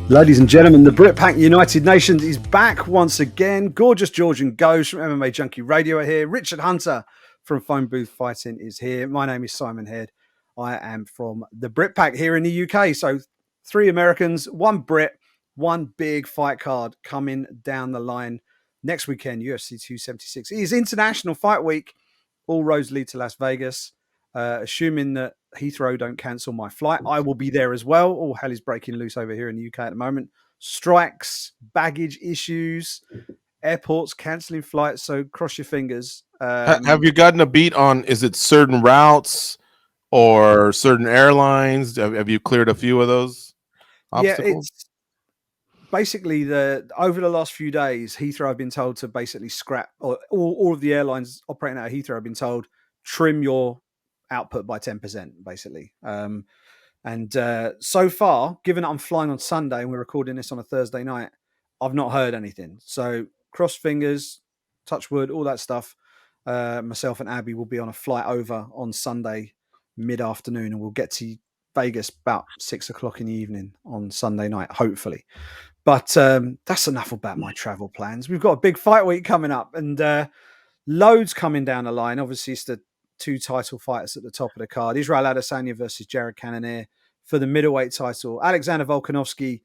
Ladies and gentlemen, the Brit Pack United Nations is back once again. Gorgeous George and Goze from MMA Junkie Radio are here. Richard Hunter from Phone Booth Fighting is here. My name is Simon Head. I am from the Brit Pack here in the UK. So 3 Americans, 1 Brit, 1 big fight card coming down the line next weekend, UFC 276. It is International Fight Week. All roads lead to Las Vegas. Assuming that Heathrow don't cancel my flight, I will be there as well. All hell is breaking loose over here in the UK at the moment. Strikes, baggage issues, airports cancelling flights. So cross your fingers. Have you gotten a beat on, is it certain routes or certain airlines? Have you cleared a few of those obstacles? Yeah, it's basically over the last few days, Heathrow have been told to basically scrap, or all of the airlines operating out of Heathrow have been told, trim your output by 10%, basically. And so far, given that I'm flying on Sunday and we're recording this on a Thursday night, I've not heard anything. So cross fingers, touch wood, all that stuff. Myself and Abby will be on a flight over on Sunday mid-afternoon, and we'll get to Vegas about 6 o'clock in the evening on Sunday night, hopefully. But that's enough about my travel plans. We've got a big fight week coming up, and loads coming down the line. Obviously, it's the 2 title fighters at the top of the card. Israel Adesanya versus Jared Cannonier for the middleweight title. Alexander Volkanovski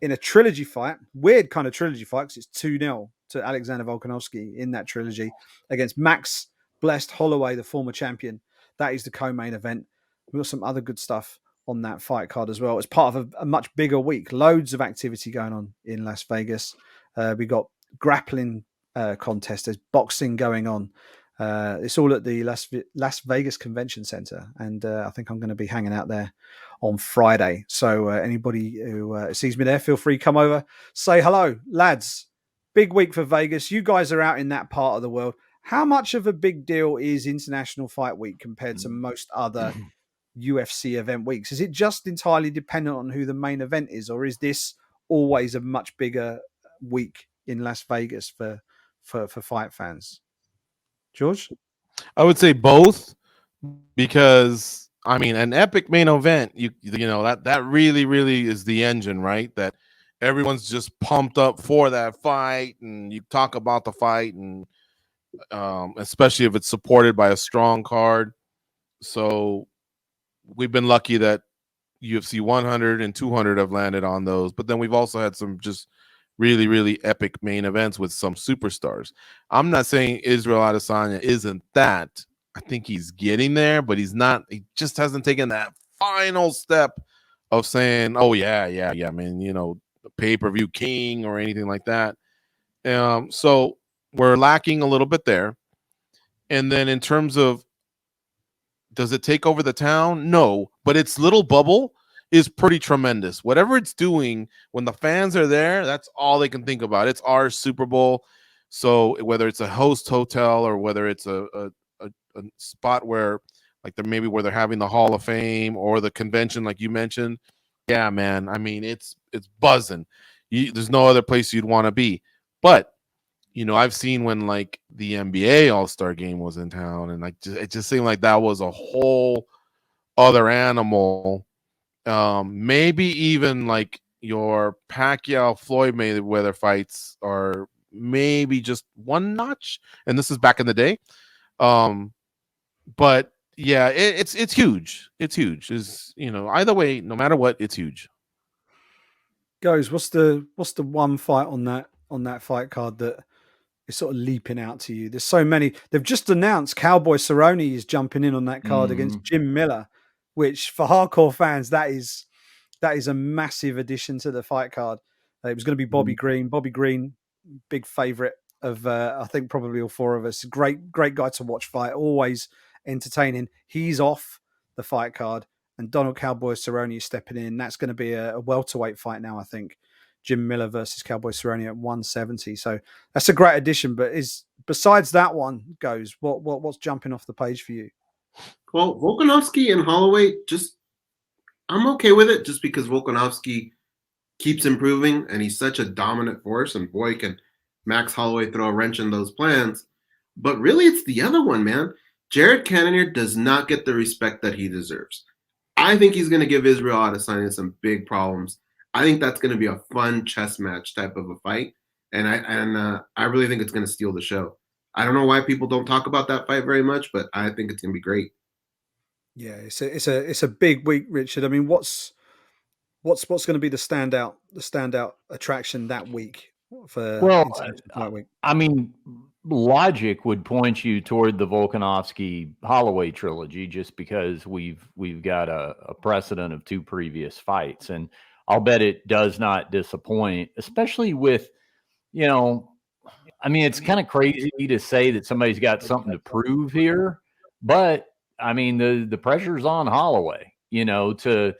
in a trilogy fight. Weird kind of trilogy fight because it's 2-0 to Alexander Volkanovski in that trilogy against Max Blessed Holloway, the former champion. That is the co-main event. We've got some other good stuff on that fight card as well. It's part of a much bigger week. Loads of activity going on in Las Vegas. We got grappling contest. There's boxing going on. It's all at the Las Vegas Convention Center, and I think I'm going to be hanging out there on Friday. So anybody who sees me there, feel free to come over, say hello. Lads, big week for Vegas. You guys are out in that part of the world. How much of a big deal is International Fight Week compared to most other UFC event weeks? Is it just entirely dependent on who the main event is, or is this always a much bigger week in Las Vegas for fight fans? George? I would say both, because I mean, an epic main event, you know, that really is the engine, right? That everyone's just pumped up for that fight, and you talk about the fight, and especially if it's supported by a strong card. So we've been lucky that UFC 100 and 200 have landed on those, but then we've also had some just really epic main events with some superstars. I'm not saying Israel Adesanya isn't that. I think he's getting there, but he's not. He just hasn't taken that final step of saying, "Oh yeah, I mean, you know, the pay-per-view king" or anything like that. So we're lacking a little bit there. And then in terms of, does it take over the town? No, but its little bubble is pretty tremendous. Whatever it's doing, when the fans are there, that's all they can think about. It's our Super Bowl. So whether it's a host hotel or whether it's a spot where, like, where they're having the Hall of Fame or the convention, like you mentioned, yeah, man. I mean, it's buzzing. There's no other place you'd want to be. But you know, I've seen when like the NBA All-Star Game was in town, and like it just seemed like that was a whole other animal. Maybe even like your Pacquiao Floyd Mayweather fights are maybe just one notch, and this is back in the day. But yeah, it's huge. It's huge. Is, you know, either way, no matter what, it's huge. Goes, what's the one fight on that fight card that is sort of leaping out to you? There's so many. They've just announced Cowboy Cerrone is jumping in on that card against Jim Miller, which for hardcore fans, that is a massive addition to the fight card. It was going to be Bobby Green. Bobby Green, big favorite of I think probably all 4 of us. Great guy to watch fight, always entertaining. He's off the fight card, and Donald Cowboy Cerrone is stepping in. That's going to be a welterweight fight now, I think. Jim Miller versus Cowboy Cerrone at 170. So that's a great addition. But besides that one, Goes, what's jumping off the page for you? Well, Volkanovski and Holloway, I'm okay with it, just because Volkanovski keeps improving and he's such a dominant force, and boy, can Max Holloway throw a wrench in those plans. But really, it's the other one, man. Jared Cannonier does not get the respect that he deserves. I think he's going to give Israel Adesanya some big problems. I think that's going to be a fun chess match type of a fight, and I really think it's going to steal the show. I don't know why people don't talk about that fight very much, but I think it's going to be great. Yeah, it's a big week, Richard. I mean, what's going to be the standout attraction that week for Well, International Fight Week? I mean, logic would point you toward the Volkanovski Holloway trilogy, just because we've got a precedent of 2 previous fights, and I'll bet it does not disappoint, especially with, I mean, it's kind of crazy to say that somebody's got something to prove here, but I mean, the pressure's on Holloway, this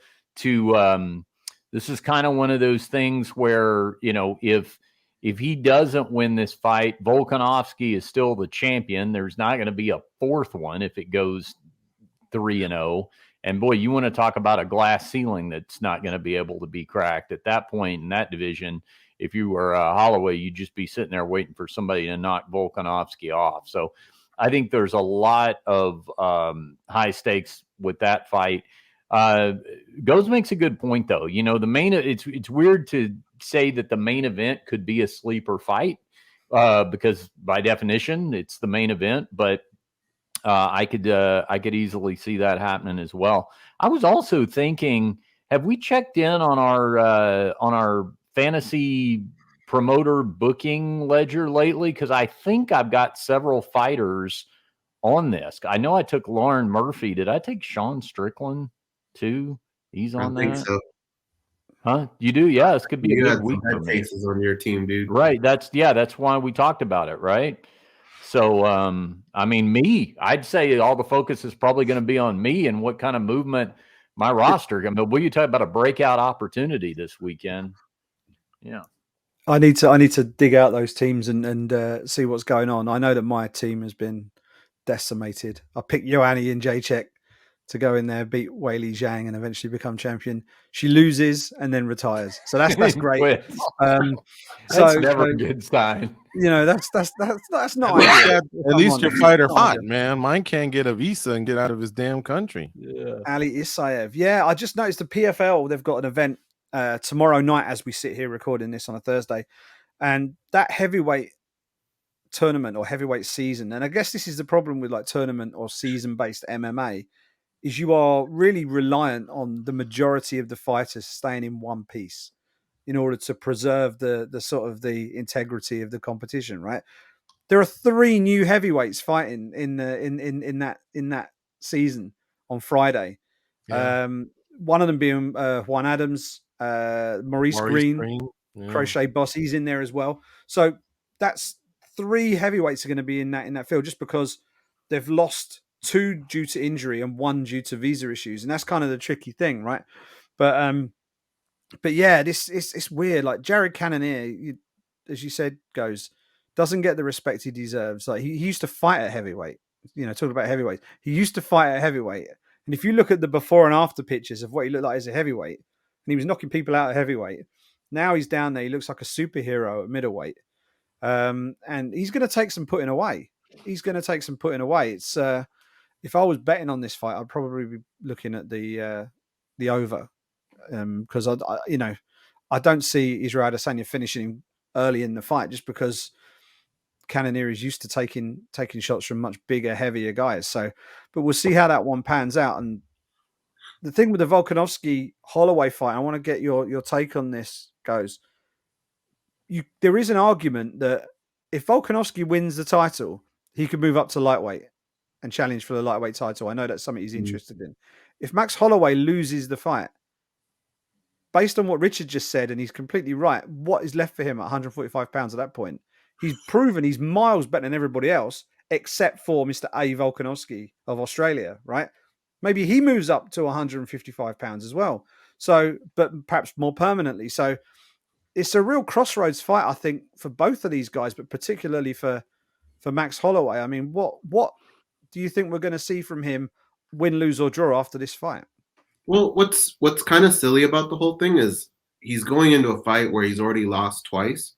is kind of one of those things where, if he doesn't win this fight, Volkanovski is still the champion. There's not going to be a 4th one if it goes 3-0. And boy, you want to talk about a glass ceiling that's not going to be able to be cracked at that point in that division. If you were Holloway, you'd just be sitting there waiting for somebody to knock Volkanovski off. So I think there's a lot of high stakes with that fight. Goze makes a good point, though. The main, it's weird to say that the main event could be a sleeper fight because by definition it's the main event, but I could easily see that happening as well. I was also thinking, have we checked in on our fantasy promoter booking ledger lately? Because I think I've got several fighters on this. I know I took Lauren Murphy. Did I take Sean Strickland too? He's on that. I think so. Huh? You do? Yeah, this could be You a had good week some for head me. cases on your team, dude. Right. That's why we talked about it, right? So, I mean, I'd say all the focus is probably going to be on me and what kind of movement my roster. I mean, will you talk about a breakout opportunity this weekend? Yeah. I need to dig out those teams and see what's going on. I know that my team has been decimated. I picked Joanna and Jacek to go in there, beat Weili Zhang, and eventually become champion. She loses and then retires, so that's great. That's never a good sign. That's not. At least your fighter hot, man. Mine can't get a visa and get out of his damn country. Yeah. Ali Isaev. Yeah, I just noticed the PFL. They've got an event tomorrow night as we sit here recording this on a Thursday, and that heavyweight tournament or heavyweight season. And I guess this is the problem with like tournament or season based MMA. Is you are really reliant on the majority of the fighters staying in one piece in order to preserve the sort of the integrity of the competition, right? There are 3 new heavyweights fighting in that season on Friday. Yeah. One of them being Juan Adams, Maurice Green. Yeah. Crochet Boss, he's in there as well. So that's 3 heavyweights are going to be in that field just because they've lost 2 due to injury and 1 due to visa issues, and that's kind of the tricky thing, right? But yeah, it's weird. Like Jared Cannonier, as you said, doesn't get the respect he deserves. Like he used to fight at heavyweight. Talk about heavyweight. He used to fight at heavyweight, and if you look at the before and after pictures of what he looked like as a heavyweight, and he was knocking people out at heavyweight. Now he's down there. He looks like a superhero at middleweight, and he's going to take some putting away. It's if I was betting on this fight, I'd probably be looking at the over, because I don't see Israel Adesanya finishing him early in the fight just because Cannonier is used to taking shots from much bigger, heavier guys. So, but we'll see how that one pans out. And the thing with the Volkanovski Holloway fight, I want to get your take on this. There is an argument that if Volkanovski wins the title, he could move up to lightweight and challenge for the lightweight title. I know that's something he's interested in. If Max Holloway loses the fight, based on what Richard just said, and he's completely right, what is left for him at 145 pounds at that point? He's proven he's miles better than everybody else, except for Mr. A. Volkanovski of Australia, right? Maybe he moves up to 155 pounds as well. So, but perhaps more permanently. So it's a real crossroads fight, I think, for both of these guys, but particularly for Max Holloway. I mean, what do you think we're going to see from him, win, lose, or draw after this fight? Well, what's kind of silly about the whole thing is he's going into a fight where he's already lost twice.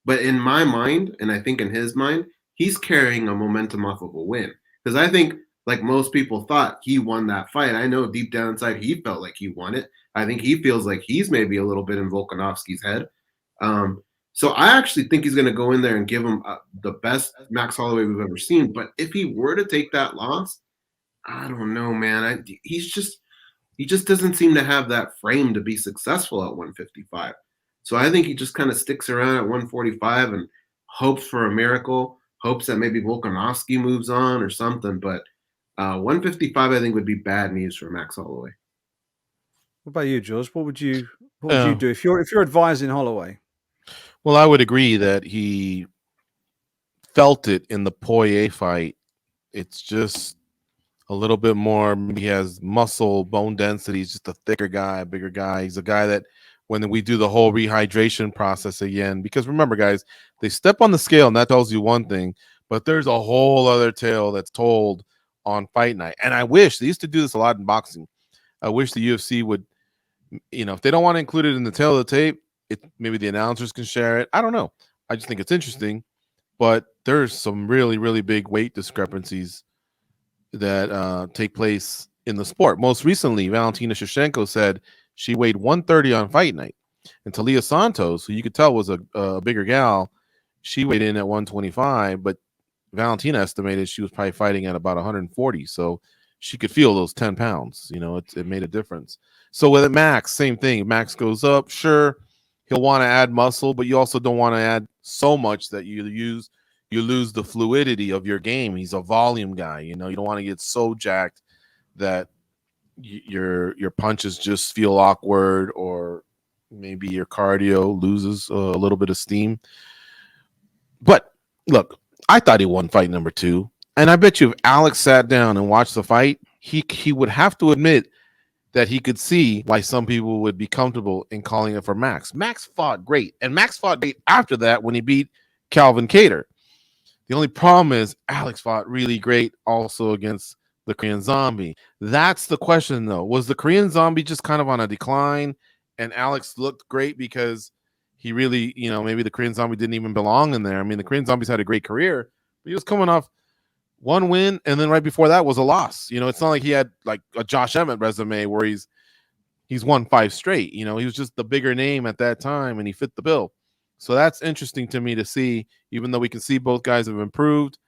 But in my mind, and I think in his mind, he's carrying a momentum off of a win. Because I think like most people thought he won that fight. I know deep down inside he felt like he won it. I think he feels like he's maybe a little bit in Volkanovski's head. So I actually think he's going to go in there and give him the best Max Holloway we've ever seen. But if he were to take that loss, I don't know, man. He just doesn't seem to have that frame to be successful at 155. So I think he just kind of sticks around at 145 and hopes for a miracle, hopes that maybe Volkanovski moves on or something. But 155, I think, would be bad news for Max Holloway. What about you, George? What would you do if you're advising Holloway? Well, I would agree that he felt it in the Poirier fight. It's just a little bit more. Maybe he has muscle, bone density. He's just a thicker guy, a bigger guy. He's a guy that when we do the whole rehydration process again, because remember, guys, they step on the scale and that tells you one thing, but there's a whole other tale that's told on fight night. And I wish they used to do this a lot in boxing. I wish the UFC would, if they don't want to include it in the tail of the tape, maybe the announcers can share it. I don't know. I just think it's interesting, but there's some really, really big weight discrepancies that take place in the sport. Most recently, Valentina Shevchenko said she weighed 130 on fight night, and Talia Santos, who you could tell was a bigger gal, she weighed in at 125, but Valentina estimated she was probably fighting at about 140, so she could feel those 10 pounds. It made a difference. So with Max, same thing. Max goes up, sure, he'll want to add muscle, but you also don't want to add so much that you lose the fluidity of your game. He's a volume guy. You don't want to get so jacked that your punches just feel awkward, or maybe your cardio loses a little bit of steam. But look, I thought he won fight number 2, and I bet you if Alex sat down and watched the fight, he would have to admit that he could see why some people would be comfortable in calling it for Max. Max fought great, and Max fought great after that when he beat Calvin Kattar. The only problem is Alex fought really great also against the Korean Zombie. That's the question, though. Was the Korean Zombie just kind of on a decline, and Alex looked great because he really, maybe the Korean Zombie didn't even belong in there? I mean, the Korean Zombie's had a great career, but he was coming off one win, and then right before that was a loss. It's not like he had like a Josh Emmett resume where he's won 5 straight. He was just the bigger name at that time, and he fit the bill. So that's interesting to me to see, even though we can see both guys have improved.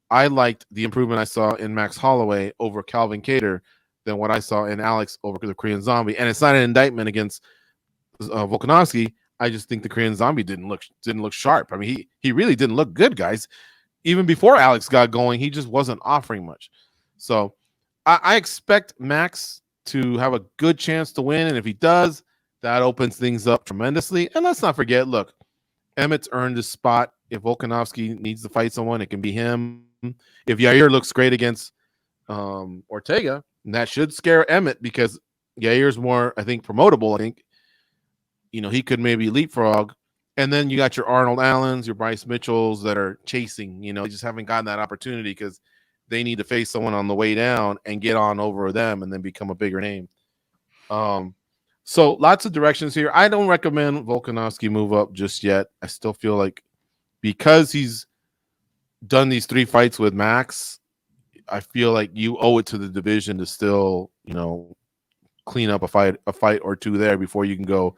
I liked the improvement I saw in Max Holloway over Calvin Kattar than what I saw in Alex over the Korean Zombie. And it's not an indictment against Volkanovski. I just think the Korean Zombie didn't look sharp. I mean, he really didn't look good, guys. Even before Alex got going, he just wasn't offering much. So I expect Max to have a good chance to win. And if he does, that opens things up tremendously. And let's not forget, look, Emmett's earned his spot. If Volkanovski needs to fight someone, it can be him. If Yair looks great against Ortega, that should scare Emmett because Yair's more, I think, promotable. I think, he could maybe leapfrog. And then you got your Arnold Allens, your Bryce Mitchells that are chasing. They just haven't gotten that opportunity because they need to face someone on the way down and get on over them and then become a bigger name. So lots of directions here. I don't recommend Volkanovski move up just yet. I still feel like because he's done these 3 fights with Max, I feel like you owe it to the division to still, clean up a fight or 2 there before you can go,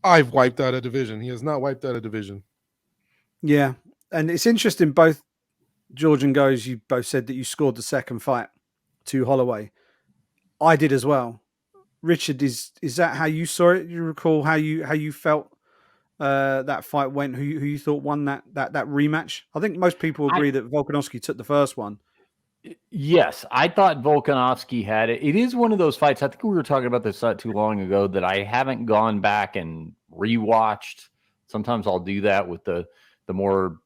I've wiped out a division. He has not wiped out a division. Yeah. And it's interesting, both George and Goze, you both said that you scored the second fight to Holloway. I did as well. Richard, is that how you saw it? You recall how you felt that fight went? Who you thought won that rematch? I think most people agree that Volkanovski took the first one. Yes, I thought Volkanovski had it. It is one of those fights. I think we were talking about this not too long ago that I haven't gone back and rewatched. Sometimes I'll do that with the more,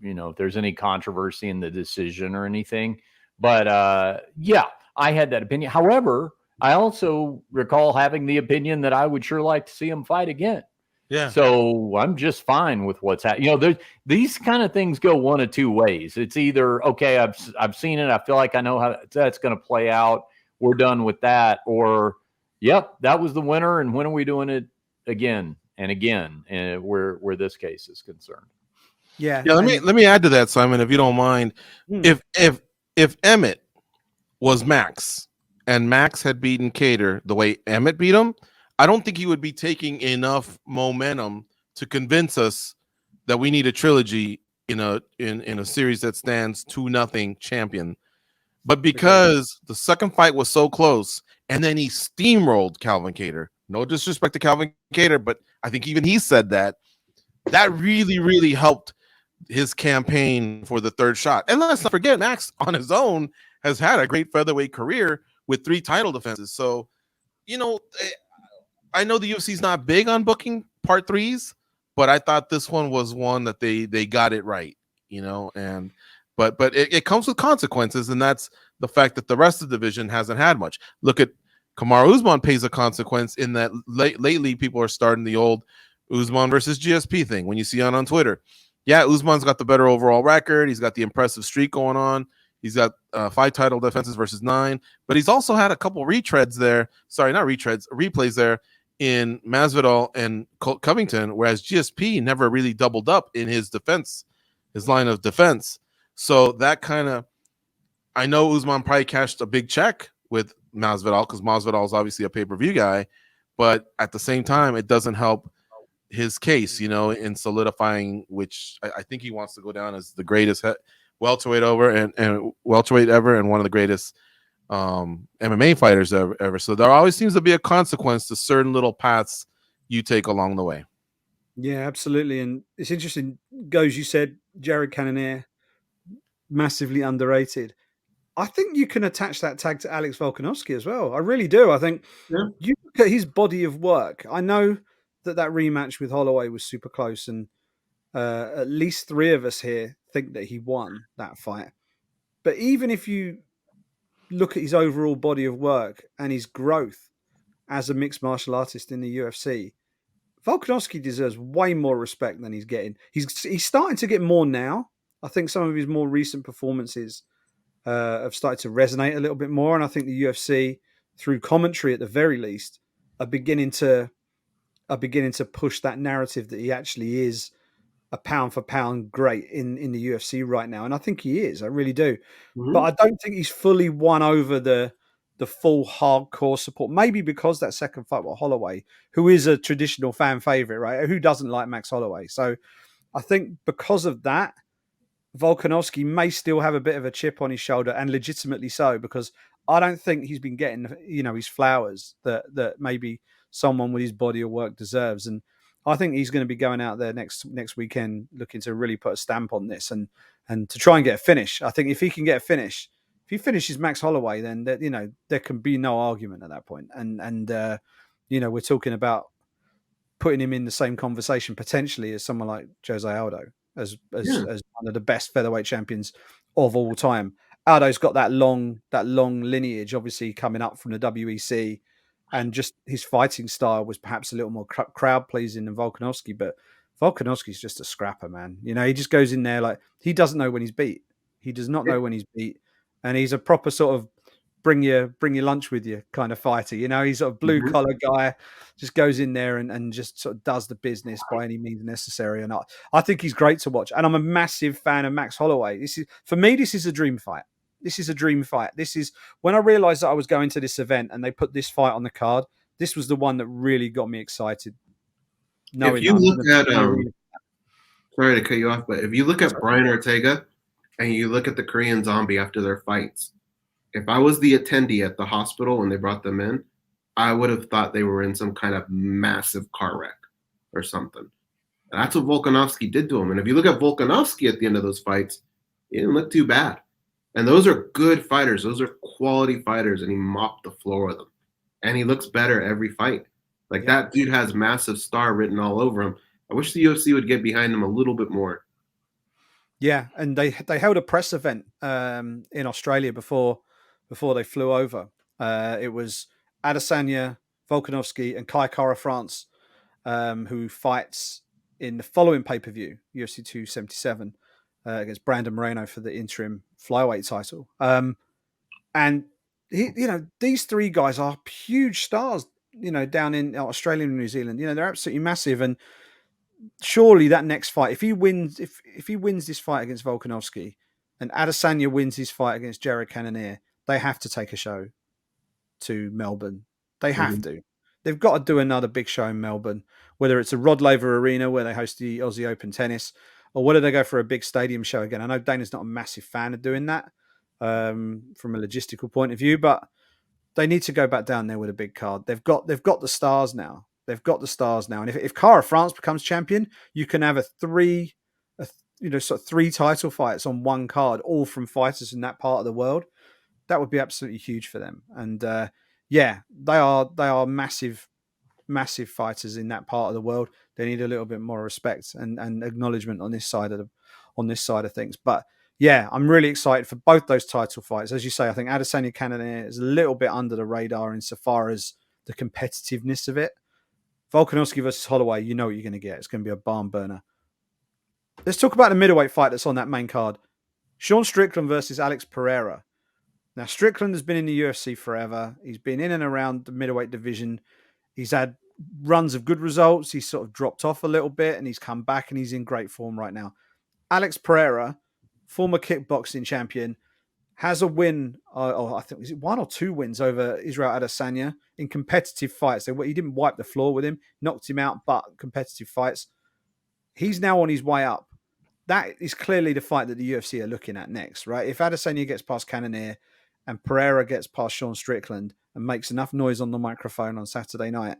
if there's any controversy in the decision or anything. But yeah, I had that opinion. However, I also recall having the opinion that I would sure like to see him fight again. Yeah. So I'm just fine with what's happening. These kind of things go one of 2 ways. It's either, okay, I've seen it. I feel like I know how that's going to play out. We're done with that. Or, yep, that was the winner. And when are we doing it again and again? And where this case is concerned. Yeah. Yeah. Let me add to that, Simon, if you don't mind. If Emmett was Max, and Max had beaten Cater the way Emmett beat him, I don't think he would be taking enough momentum to convince us that we need a trilogy in a series that stands 2-0 champion. But because the second fight was so close, and then he steamrolled Calvin Cater. No disrespect to Calvin Cater, but I think even he said that really, really helped his campaign for the third shot. And let's not forget, Max on his own has had a great featherweight career with 3 title defenses. So, I know the UFC is not big on booking part 3s, but I thought this one was one that they got it right, and but it comes with consequences, and that's the fact that the rest of the division hasn't had much. Look at Kamaru Usman pays a consequence in that lately people are starting the old Usman versus GSP thing when you see on Twitter. Yeah, Usman's got the better overall record. He's got the impressive streak going on. He's got 5 title defenses versus 9, but he's also had a couple retreads there. Sorry, not retreads, replays there in Masvidal and Covington, whereas GSP never really doubled up in his defense, his line of defense. So that kind of, I know Usman probably cashed a big check with Masvidal because Masvidal is obviously a pay-per-view guy, but at the same time, it doesn't help his case, in solidifying, which I think he wants to go down as the greatest welterweight and welterweight ever, and one of the greatest MMA fighters ever. So there always seems to be a consequence to certain little paths you take along the way. Yeah, absolutely. And it's interesting, Goze, you said Jared Cannonier, massively underrated. I think you can attach that tag to Alex Volkanovski as well. I really do. I think you look at his body of work. I know that rematch with Holloway was super close, and at least 3 of us here think that he won that fight. But even if you look at his overall body of work and his growth as a mixed martial artist in the UFC, Volkanovski deserves way more respect than he's getting. He's starting to get more now. I think some of his more recent performances have started to resonate a little bit more, and I think the UFC, through commentary at the very least, are beginning to push that narrative that he actually is a pound for pound great in the UFC right now, and I think he is. I really do, but I don't think he's fully won over the full hardcore support. Maybe because that second fight with Holloway, who is a traditional fan favorite, right? Who doesn't like Max Holloway? So I think because of that, Volkanovski may still have a bit of a chip on his shoulder, and legitimately so, because I don't think he's been getting, his flowers that maybe someone with his body of work deserves. And I think he's going to be going out there next weekend looking to really put a stamp on this and to try and get a finish. I think if he can get a finish, if he finishes Max Holloway, then there can be no argument at that point. And we're talking about putting him in the same conversation potentially as someone like Jose Aldo as one of the best featherweight champions of all time. Aldo's got that long lineage, obviously coming up from the WEC, and just his fighting style was perhaps a little more crowd pleasing than Volkanovski. But Volkanovski's just a scrapper, man. He just goes in there like he doesn't know when he's beat. He does not know when he's beat, and he's a proper sort of bring your lunch with you kind of fighter. He's sort of blue collar guy, just goes in there and just sort of does the business by any means necessary. And I think he's great to watch. And I'm a massive fan of Max Holloway. For me, this is a dream fight. This is a dream fight. This is when I realized that I was going to this event and they put this fight on the card. This was the one that really got me excited. If you look at, sorry to cut you off, but if you look at Brian Ortega and you look at the Korean Zombie after their fights, if I was the attendee at the hospital when they brought them in, I would have thought they were in some kind of massive car wreck or something. And that's what Volkanovski did to him. And if you look at Volkanovski at the end of those fights, he didn't look too bad. And those are good fighters. Those are quality fighters, and he mopped the floor with them. And he looks better every fight. That dude has massive star written all over him. I wish the UFC would get behind him a little bit more. Yeah, and they held a press event in Australia before they flew over. It was Adesanya, Volkanovski, and Kai Kara France, who fights in the following pay-per-view, UFC 277, against Brandon Moreno for the interim flyweight title. And these 3 guys are huge stars, down in Australia and New Zealand. They're absolutely massive. And surely that next fight, if he wins this fight against Volkanovski, and Adesanya wins his fight against Jared Cannonier, they have to take a show to Melbourne. They have to. They've got to do another big show in Melbourne, whether it's a Rod Laver Arena where they host the Aussie Open Tennis, or whether they go for a big stadium show again. I know Dana's not a massive fan of doing that from a logistical point of view, but they need to go back down there with a big card. They've got the stars now. They've got the stars now. And if Cara France becomes champion, you can have three title fights on one card, all from fighters in that part of the world. That would be absolutely huge for them. And they are massive fighters in that part of the world. They need a little bit more respect and acknowledgement on this side of things. But yeah, I'm really excited for both those title fights. As you say, I think Adesanya Cannonier is a little bit under the radar insofar as the competitiveness of it. Volkanovski versus Holloway, you know what you're going to get. It's going to be a barn burner. Let's talk about the middleweight fight that's on that main card. Sean Strickland versus Alex Pereira. Now, Strickland has been in the UFC forever. He's been in and around the middleweight division. He's had runs of good results. He's sort of dropped off a little bit and he's come back and he's in great form right now. Alex Pereira, former kickboxing champion, has a win. I think is it 1 or 2 wins over Israel Adesanya in competitive fights. He didn't wipe the floor with him, knocked him out, but competitive fights. He's now on his way up. That is clearly the fight that the UFC are looking at next, right? If Adesanya gets past Cannonier and Pereira gets past Sean Strickland and makes enough noise on the microphone on Saturday night,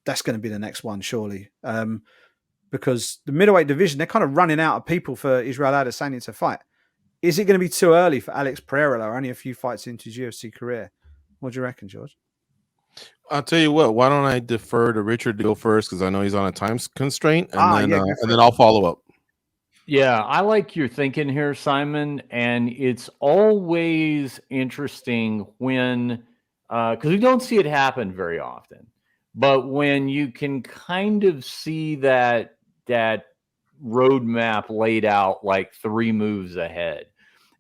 that's going to be the next one, surely. Because the middleweight division, they're kind of running out of people for Israel Adesanya to fight. Is it going to be too early for Alex Pereira, though, only a few fights into his UFC career? What do you reckon, George? I'll tell you what. Why don't I defer to Richard to go first because I know he's on a time constraint, and then I'll follow up. Yeah, I like your thinking here, Simon, and it's always interesting when because we don't see it happen very often, but when you can kind of see that roadmap laid out like 3 moves ahead.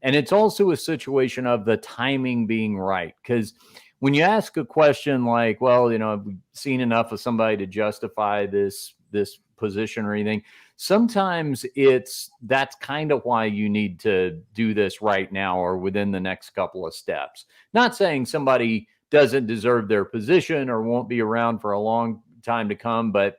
And it's also a situation of the timing being right. Because when you ask a question like, well, have we seen enough of somebody to justify this position or anything? Sometimes that's kind of why you need to do this right now or within the next couple of steps. Not saying somebody doesn't deserve their position or won't be around for a long time to come, but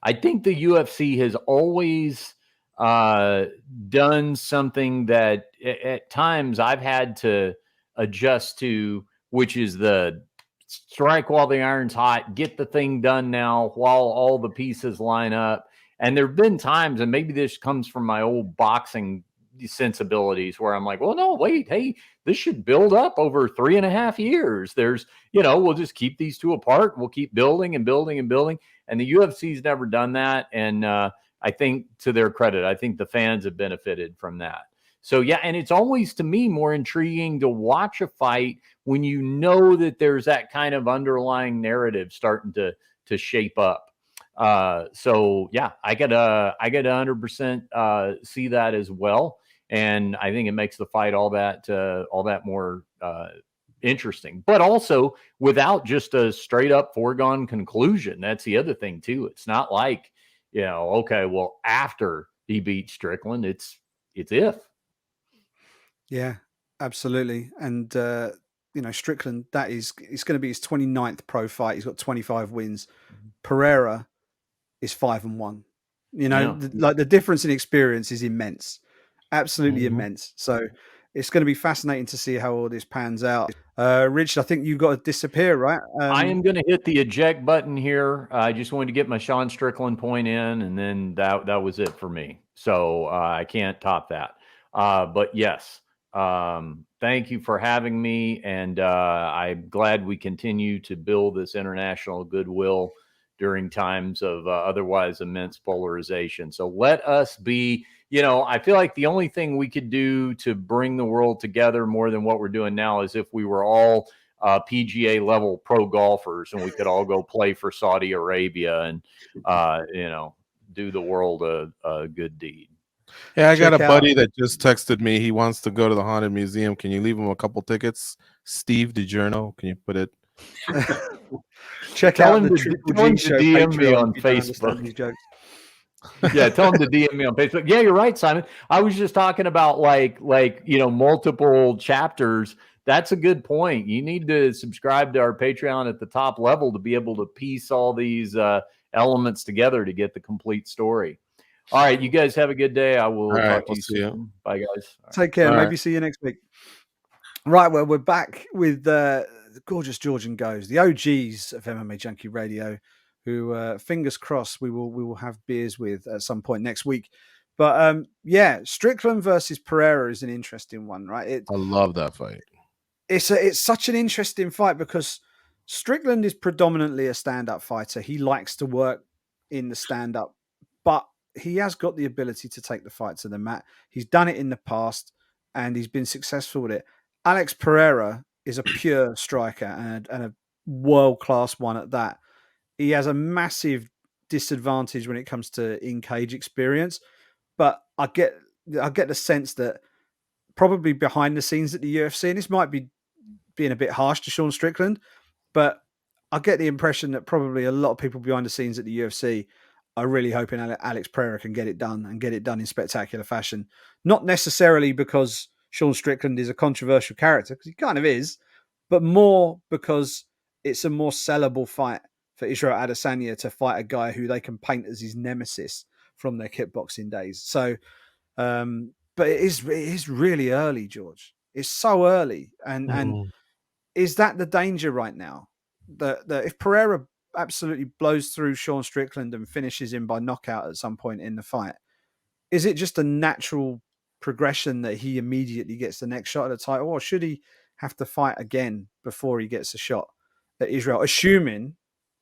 I think the UFC has always done something that at times I've had to adjust to, which is the strike while the iron's hot, get the thing done now while all the pieces line up. And there have been times, and maybe this comes from my old boxing sensibilities, where I'm like, well, no, wait, hey, this should build up over 3.5 years. There's, we'll just keep these two apart. We'll keep building and building and building. And the UFC's never done that. And I think, to their credit, I think the fans have benefited from that. So, yeah, and it's always, to me, more intriguing to watch a fight when you know that there's that kind of underlying narrative starting to shape up. So, yeah, I get 100% see that as well. And I think it makes the fight all that more interesting, but also without just a straight up foregone conclusion. That's the other thing too. It's not like, okay, well, after he beat Strickland, it's if. Yeah, absolutely. And, Strickland, it's going to be his 29th pro fight. He's got 25 wins. Pereira is 5-1. The difference in experience is immense. Absolutely immense. So it's going to be fascinating to see how all this pans out. Rich, I think you got to disappear, right? I am going to hit the eject button here. I just wanted to get my Sean Strickland point in, and then that was it for me. So I can't top that. But yes, thank you for having me, and I'm glad we continue to build this international goodwill during times of otherwise immense polarization. So let us be, I feel like the only thing we could do to bring the world together more than what we're doing now is if we were all PGA level pro golfers and we could all go play for Saudi Arabia and, do the world a good deed. Yeah, I got a buddy that just texted me. He wants to go to the Haunted Museum. Can you leave him a couple tickets? Steve DiGiorno, can you put it? Check out the Triple G show. DM me on Facebook. Yeah, tell him to DM me on Facebook. Yeah, you're right, Simon. I was just talking about like multiple chapters that's a good point. You need to subscribe to our Patreon at the top level to be able to piece all these elements together to get the complete story. All right, you guys have a good day. I will talk to you soon. Bye, guys. Take care. Maybe see you next week. Right, well, we're back with the gorgeous George and Goze, the OGs of MMA Junkie Radio, who, fingers crossed, we will have beers with at some point next week. But yeah, Strickland versus Pereira is an interesting one, right? I love that fight. It's such an interesting fight because Strickland is predominantly a stand-up fighter. He likes to work in the stand-up, but he has got the ability to take the fight to the mat. He's done it in the past, and he's been successful with it. Alex Pereira is a pure striker and a world-class one at that. He has a massive disadvantage when it comes to in-cage experience, but I get the sense that probably behind the scenes at the UFC, and this might be being a bit harsh to Sean Strickland, but I get the impression that probably a lot of people behind the scenes at the UFC are really hoping Alex Pereira can get it done and get it done in spectacular fashion. Not necessarily because Sean Strickland is a controversial character, because he kind of is, but more because it's a more sellable fight for Israel Adesanya to fight a guy who they can paint as his nemesis from their kickboxing days. So, but it is really early, George. It's so early, and is that the danger right now? That if Pereira absolutely blows through Sean Strickland and finishes him by knockout at some point in the fight, is it just a natural progression that he immediately gets the next shot at the title, or should he have to fight again before he gets a shot at Israel? Assuming,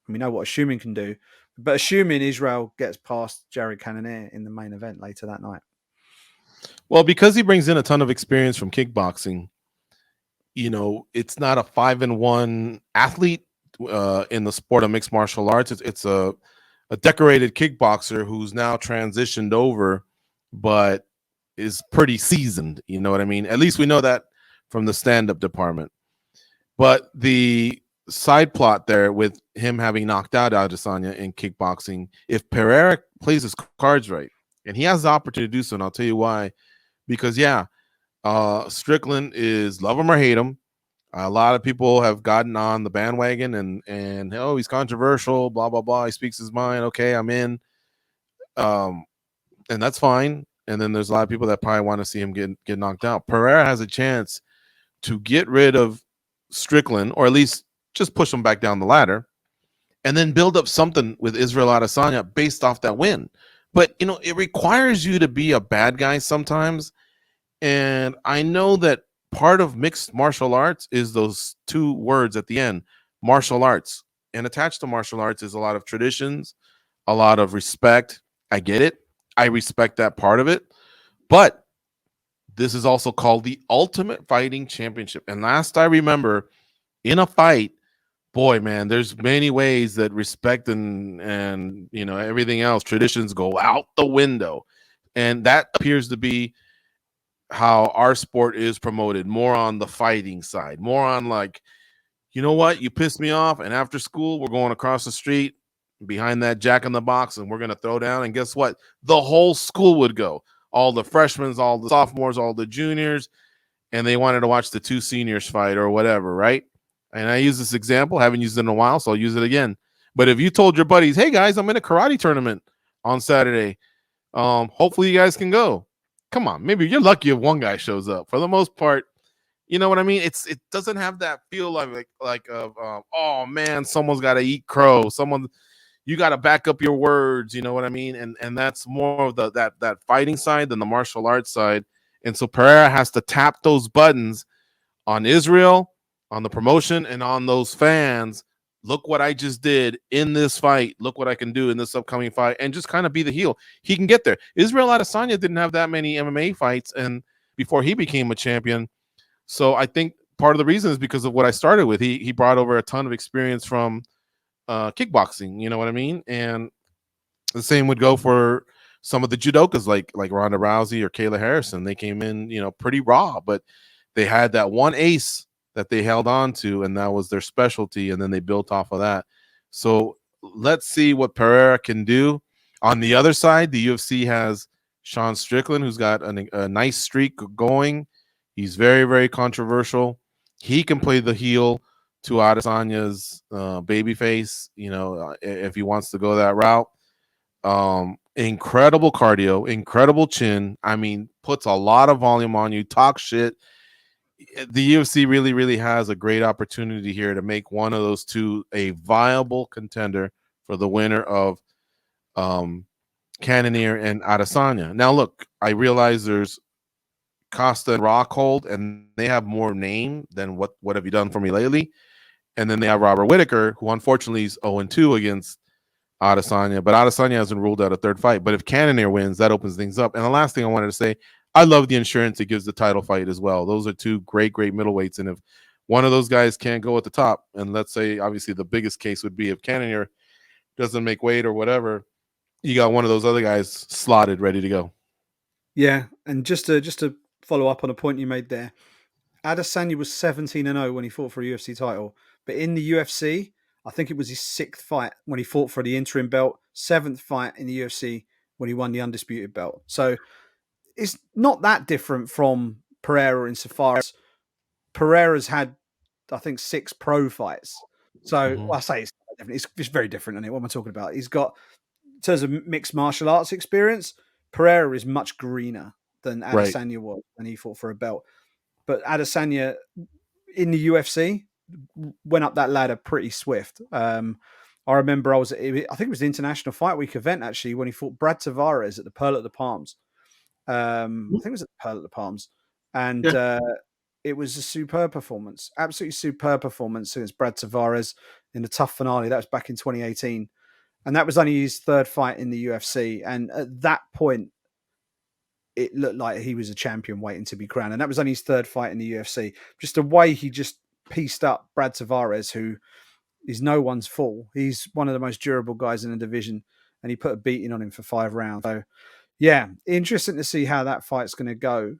we know what assuming can do, but assuming Israel gets past Jared Cannonier in the main event later that night. Well, because he brings in a ton of experience from kickboxing, you know, it's not a 5-1 athlete in the sport of mixed martial arts. It's a decorated kickboxer who's now transitioned over, but is pretty seasoned. You know what I mean? At least we know that from the stand-up department. But the side plot there with him having knocked out Adesanya in kickboxing, if Pereira plays his cards right, and he has the opportunity to do so, and I'll tell you why. Because, yeah, Strickland is love him or hate him. A lot of people have gotten on the bandwagon and oh, he's controversial, blah, blah, blah. He speaks his mind. Okay, I'm in. And that's fine. And then there's a lot of people that probably want to see him get knocked out. Pereira has a chance to get rid of Strickland, or at least just push him back down the ladder, and then build up something with Israel Adesanya based off that win. But, you know, it requires you to be a bad guy sometimes. And I know that part of mixed martial arts is those two words at the end, martial arts. And attached to martial arts is a lot of traditions, a lot of respect. I get it. I respect that part of it. But this is also called the Ultimate Fighting Championship. And last I remember, in a fight, boy, man, there's many ways that respect and you know, everything else, traditions go out the window. And that appears to be how our sport is promoted, more on the fighting side, more on like, you know what, you pissed me off, and after school, we're going across the street behind that Jack in the Box, and we're going to throw down, and guess what? The whole school would go. All the freshmen, all the sophomores, all the juniors, and they wanted to watch the two seniors fight or whatever, right? And I use this example, haven't used it in a while, so I'll use it again. But if you told your buddies, hey guys, I'm in a karate tournament on Saturday, hopefully you guys can go. Come on, maybe you're lucky if one guy shows up. For the most part, you know what I mean? It doesn't have that feel of oh man, someone's got to eat crow. You got to back up your words. You know what I mean? And that's more of that fighting side than the martial arts side. And so Pereira has to tap those buttons on Israel, on the promotion, and on those fans. Look what I just did in this fight. Look what I can do in this upcoming fight, and just kind of be the heel. He can get there. Israel Adesanya didn't have that many MMA fights and before he became a champion. So I think part of the reason is because of what I started with. He brought over a ton of experience from kickboxing. You know what I mean? And the same would go for some of the judokas like Ronda Rousey or Kayla Harrison. They came in, you know, pretty raw, but they had that one ace that they held on to, and that was their specialty, and then they built off of that. So let's see what Pereira can do. On the other side, the UFC has Sean Strickland, who's got a nice streak going. He's very, very controversial. He can play the heel to Adesanya's babyface, if he wants to go that route. Incredible cardio, incredible chin. I mean, puts a lot of volume on you, talk shit. The UFC really, really has a great opportunity here to make one of those two a viable contender for the winner of Cannonier and Adesanya. Now, look, I realize there's Costa and Rockhold, and they have more name than what have you done for me lately? And then they have Robert Whittaker, who unfortunately is 0-2 against Adesanya, but Adesanya hasn't ruled out a third fight. But if Cannonier wins, that opens things up. And the last thing I wanted to say, I love the insurance it gives the title fight as well. Those are two great middleweights. And if one of those guys can't go at the top, and let's say obviously the biggest case would be if Cannonier doesn't make weight or whatever, you got one of those other guys slotted, ready to go. Yeah, and just to follow up on a point you made there, Adesanya was 17-0 when he fought for a UFC title, but in the UFC, I think it was his 6th fight when he fought for the interim belt, 7th fight in the UFC when he won the undisputed belt. So it's not that different from Pereira insofar as Pereira's had, I think, 6 pro fights. So I say it's very different, isn't it? What am I talking about? He's got, in terms of mixed martial arts experience, Pereira is much greener than Adesanya was when he fought for a belt. But Adesanya in the UFC went up that ladder pretty swift. I remember I think it was the International Fight Week event actually when he fought Brad Tavares at the Pearl at the Palms. I think it was at the Pearl at the Palms, and it was a superb performance, absolutely superb performance against Brad Tavares in the tough finale. That was back in 2018, and that was only his 3rd fight in the UFC. And at that point, it looked like he was a champion waiting to be crowned. And that was only his 3rd fight in the UFC. Just the way he just pieced up Brad Tavares, who is no one's fool. He's one of the most durable guys in the division, and he put a beating on him for 5 rounds. So, yeah, interesting to see how that fight's going to go.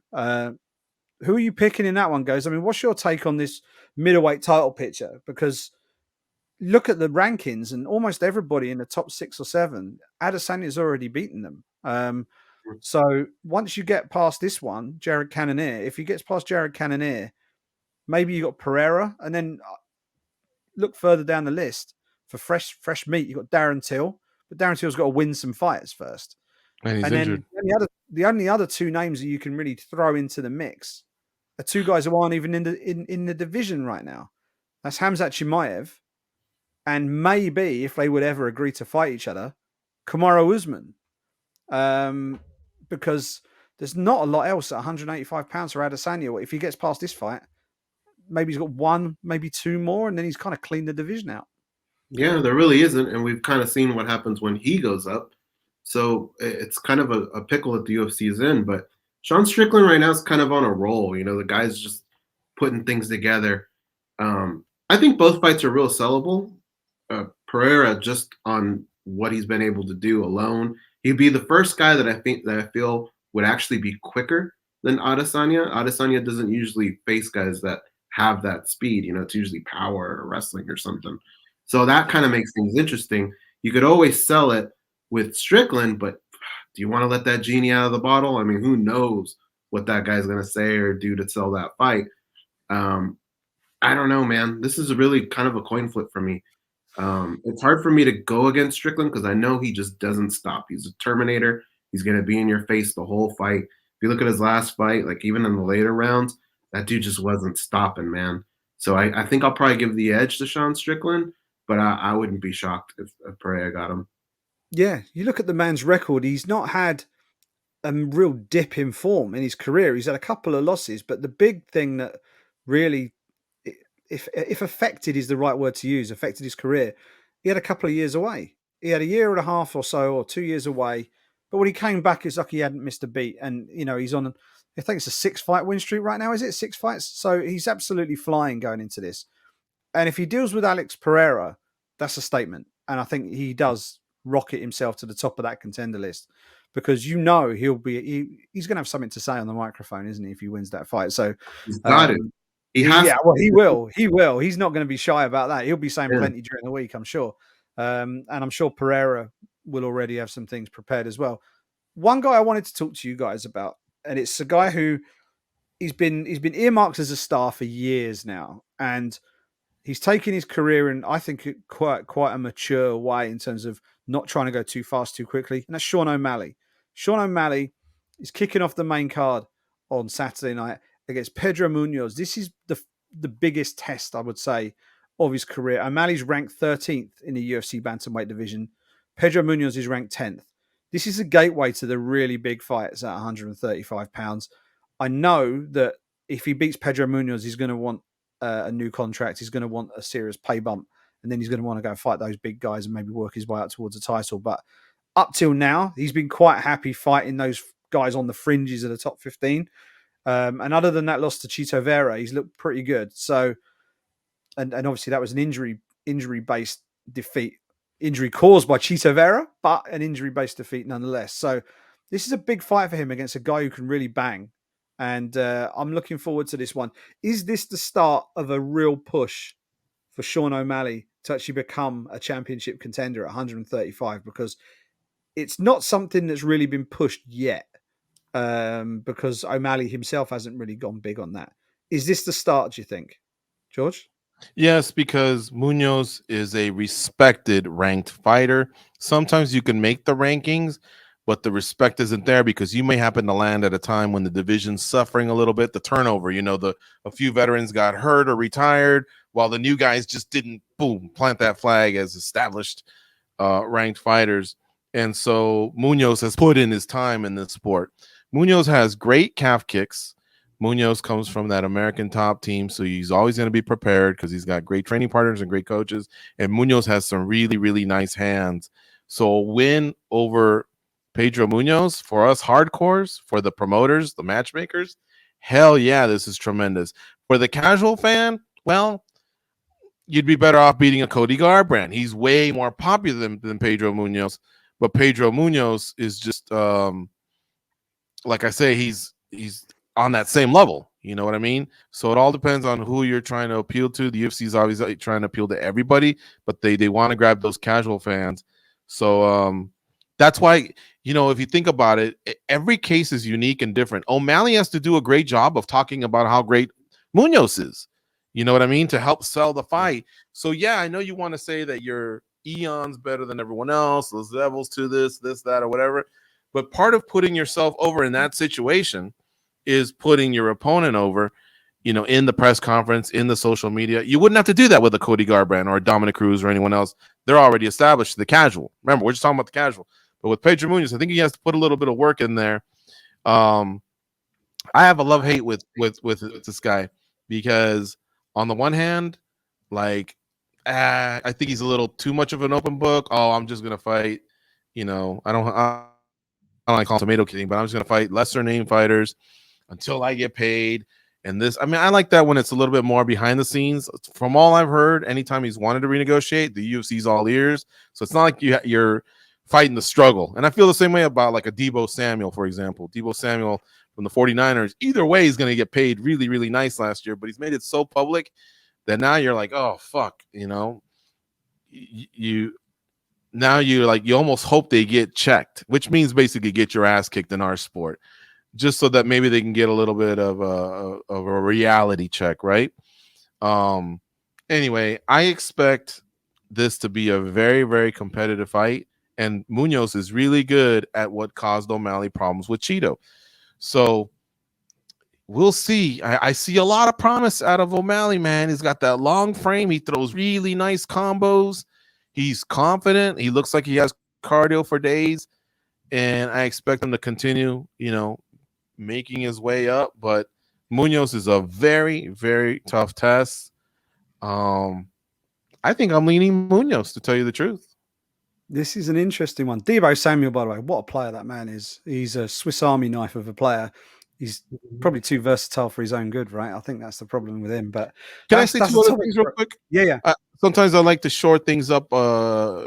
Who are you picking in that one, Goze? I mean, what's your take on this middleweight title picture? Because look at the rankings, and almost everybody in the top 6 or 7, Adesanya's already beaten them. So once you get past this one, Jared Cannonier, if he gets past Jared Cannonier, maybe you got Pereira, and then look further down the list for fresh meat. You got Darren Till, but Darren Till's got to win some fights first. And he's injured. Then the only other 2 names that you can really throw into the mix are 2 guys who aren't even in the division right now. That's Khamzat Chimaev, and maybe if they would ever agree to fight each other, Kamaru Usman. Because there's not a lot else at 185 pounds for Adesanya. If he gets past this fight, maybe he's got 1, maybe 2 more, and then he's kind of cleaned the division out. Yeah, there really isn't, and we've kind of seen what happens when he goes up. So it's kind of a pickle that the UFC is in. But Sean Strickland right now is kind of on a roll. The guy's just putting things together. I think both fights are real sellable. Pereira, just on what he's been able to do alone, he'd be the first guy that I feel would actually be quicker than Adesanya. Adesanya doesn't usually face guys that have that speed. It's usually power or wrestling or something. So that kind of makes things interesting. You could always sell it with Strickland, but do you want to let that genie out of the bottle? I mean, who knows what that guy's going to say or do to sell that fight? I don't know, man. This is really kind of a coin flip for me. It's hard for me to go against Strickland because I know he just doesn't stop. He's a Terminator. He's going to be in your face the whole fight. If you look at his last fight, like even in the later rounds, that dude just wasn't stopping, man. So I think I'll probably give the edge to Sean Strickland, but I wouldn't be shocked if Pereira got him. Yeah, you look at the man's record. He's not had a real dip in form in his career. He's had a couple of losses, but the big thing that really, if affected is the right word to use, affected his career, he had a couple of years away. He had a year and a half or so, or 2 years away. But when he came back, it's like he hadn't missed a beat. And, he's on, I think it's a 6-fight win streak right now, is it? 6 fights? So he's absolutely flying going into this. And if he deals with Alex Pereira, that's a statement. And I think he does rocket himself to the top of that contender list, because he's going to have something to say on the microphone, isn't he, if he wins that fight? So he's got it. He will. He's not going to be shy about that. He'll be saying plenty during the week, I'm sure. And I'm sure Pereira will already have some things prepared as well. One guy I wanted to talk to you guys about, and it's a guy who he's been earmarked as a star for years now, and he's taken his career in, I think, quite a mature way in terms of not trying to go too fast too quickly. And that's Sean O'Malley. Sean O'Malley is kicking off the main card on Saturday night against Pedro Munoz. This is the biggest test, I would say, of his career. O'Malley's ranked 13th in the UFC bantamweight division. Pedro Munoz is ranked 10th. This is a gateway to the really big fights at 135 pounds. I know that if he beats Pedro Munoz, he's going to want a new contract. He's going to want a serious pay bump, and then he's going to want to go fight those big guys and maybe work his way up towards a title. But up till now, he's been quite happy fighting those guys on the fringes of the top 15. And other than that loss to Chito Vera, he's looked pretty good. So, and obviously that was an injury-based defeat, injury caused by Chito Vera, but an injury-based defeat nonetheless. So this is a big fight for him against a guy who can really bang. And I'm looking forward to this one. Is this the start of a real push for Sean O'Malley to actually become a championship contender at 135? Because it's not something that's really been pushed yet, because O'Malley himself hasn't really gone big on that. Is this the start, do you think, George? Yes, because Munoz is a respected ranked fighter. Sometimes you can make the rankings, but the respect isn't there because you may happen to land at a time when the division's suffering a little bit. The turnover, a few veterans got hurt or retired, while the new guys just didn't, plant that flag as established ranked fighters. And so Munoz has put in his time in this sport. Munoz has great calf kicks. Munoz comes from that American top team, so he's always going to be prepared because he's got great training partners and great coaches. And Munoz has some really, really nice hands. So a win over Pedro Munoz, for us hardcores, for the promoters, the matchmakers, hell yeah, this is tremendous. For the casual fan, well, you'd be better off beating a Cody Garbrandt. He's way more popular than Pedro Munoz, but Pedro Munoz is just, like I say, he's on that same level. You know what I mean? So it all depends on who you're trying to appeal to. The UFC is obviously trying to appeal to everybody, but they want to grab those casual fans. So that's why, if you think about it, every case is unique and different. O'Malley has to do a great job of talking about how great Munoz is. You know what I mean? To help sell the fight. So yeah, I know you want to say that you're eons better than everyone else. There's levels to this, that, or whatever. But part of putting yourself over in that situation is putting your opponent over, in the press conference, in the social media. You wouldn't have to do that with a Cody Garbrandt or a Dominic Cruz or anyone else. They're already established, the casual. Remember, we're just talking about the casual. But with Pedro Munoz, I think he has to put a little bit of work in there. I have a love-hate with this guy because on the one hand, I think he's a little too much of an open book. Oh, I'm just going to fight. I don't like calling tomato kidding, but I'm just going to fight lesser name fighters until I get paid. And I like that when it's a little bit more behind the scenes. From all I've heard, anytime he's wanted to renegotiate, the UFC's all ears. So it's not like you're fighting the struggle. And I feel the same way about like a Deebo Samuel, for example. Deebo Samuel from the 49ers, either way, he's going to get paid really, really nice last year, but he's made it so public that now you're like, oh, fuck, you almost hope they get checked, which means basically get your ass kicked in our sport, just so that maybe they can get a little bit of a reality check, right? Anyway, I expect this to be a very, very competitive fight, and Munoz is really good at what caused O'Malley problems with Chito. So we'll see. I see a lot of promise out of O'Malley, man. He's got that long frame. He throws really nice combos. He's confident. He looks like he has cardio for days, and I expect him to continue, making his way up. But Munoz is a very, very tough test. I think I'm leaning Munoz, to tell you the truth. This is an interesting one. Deebo Samuel, by the way, what a player that man is. He's a Swiss Army knife of a player. He's probably too versatile for his own good, right? I think that's the problem with him. But can I say two other things real quick? Yeah. Sometimes I like to short things up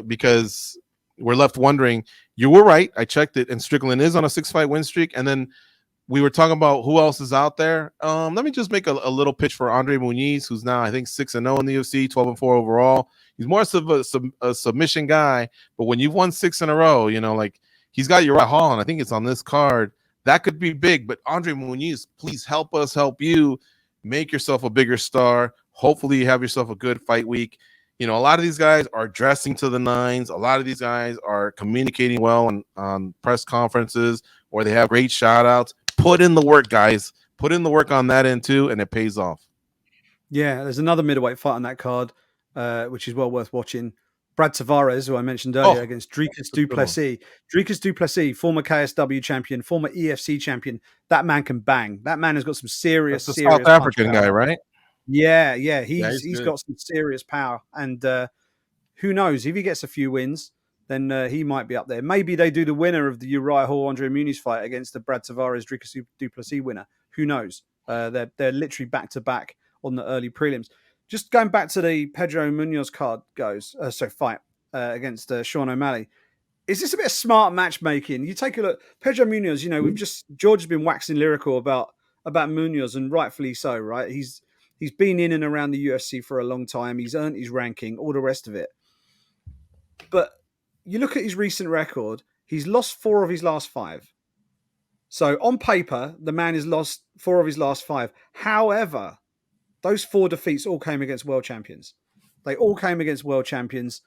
because we're left wondering. You were right. I checked it, and Strickland is on a 6-fight win streak. And then we were talking about who else is out there. Let me just make a little pitch for Andre Muniz, who's now, I think, 6-0 in the UFC, 12-4 overall. He's more of a submission guy, but when you've won 6 in a row, he's got Uriah Hall, and I think it's on this card that could be big. But Andre Muniz, please help us help you make yourself a bigger star. Hopefully you have yourself a good fight week. You know, a lot of these guys are dressing to the nines. A lot of these guys are communicating well on press conferences, or they have great shout outs. Put in the work, guys. Put in the work on that end too, and it pays off. Yeah, there's another middleweight fight on that card, which is well worth watching. Brad Tavares, who I mentioned earlier, against Dricus du Plessis. Dricus du Plessis, former KSW champion, former EFC champion. That man can bang. That man has got some serious, That's the serious South African guy, right? Yeah, he's good. got some serious power, and who knows if he gets a few wins, then he might be up there. Maybe they do the winner of the Uriah Hall Andre Muniz fight against the Brad Tavares Dricus du Plessis winner. Who knows? They're literally back to back on the early prelims. Just going back to the Pedro Munoz card fight against Sean O'Malley. Is this a bit of smart matchmaking? You take a look, Pedro Munoz. You know, George has been waxing lyrical about Munoz, and rightfully so, right? He's been in and around the UFC for a long time. He's earned his ranking, all the rest of it. But you look at his recent record, he's lost 4 of his last 5. So on paper, the man has lost 4 of his last 5. However, those 4 defeats all came against world champions. They all came against world champions.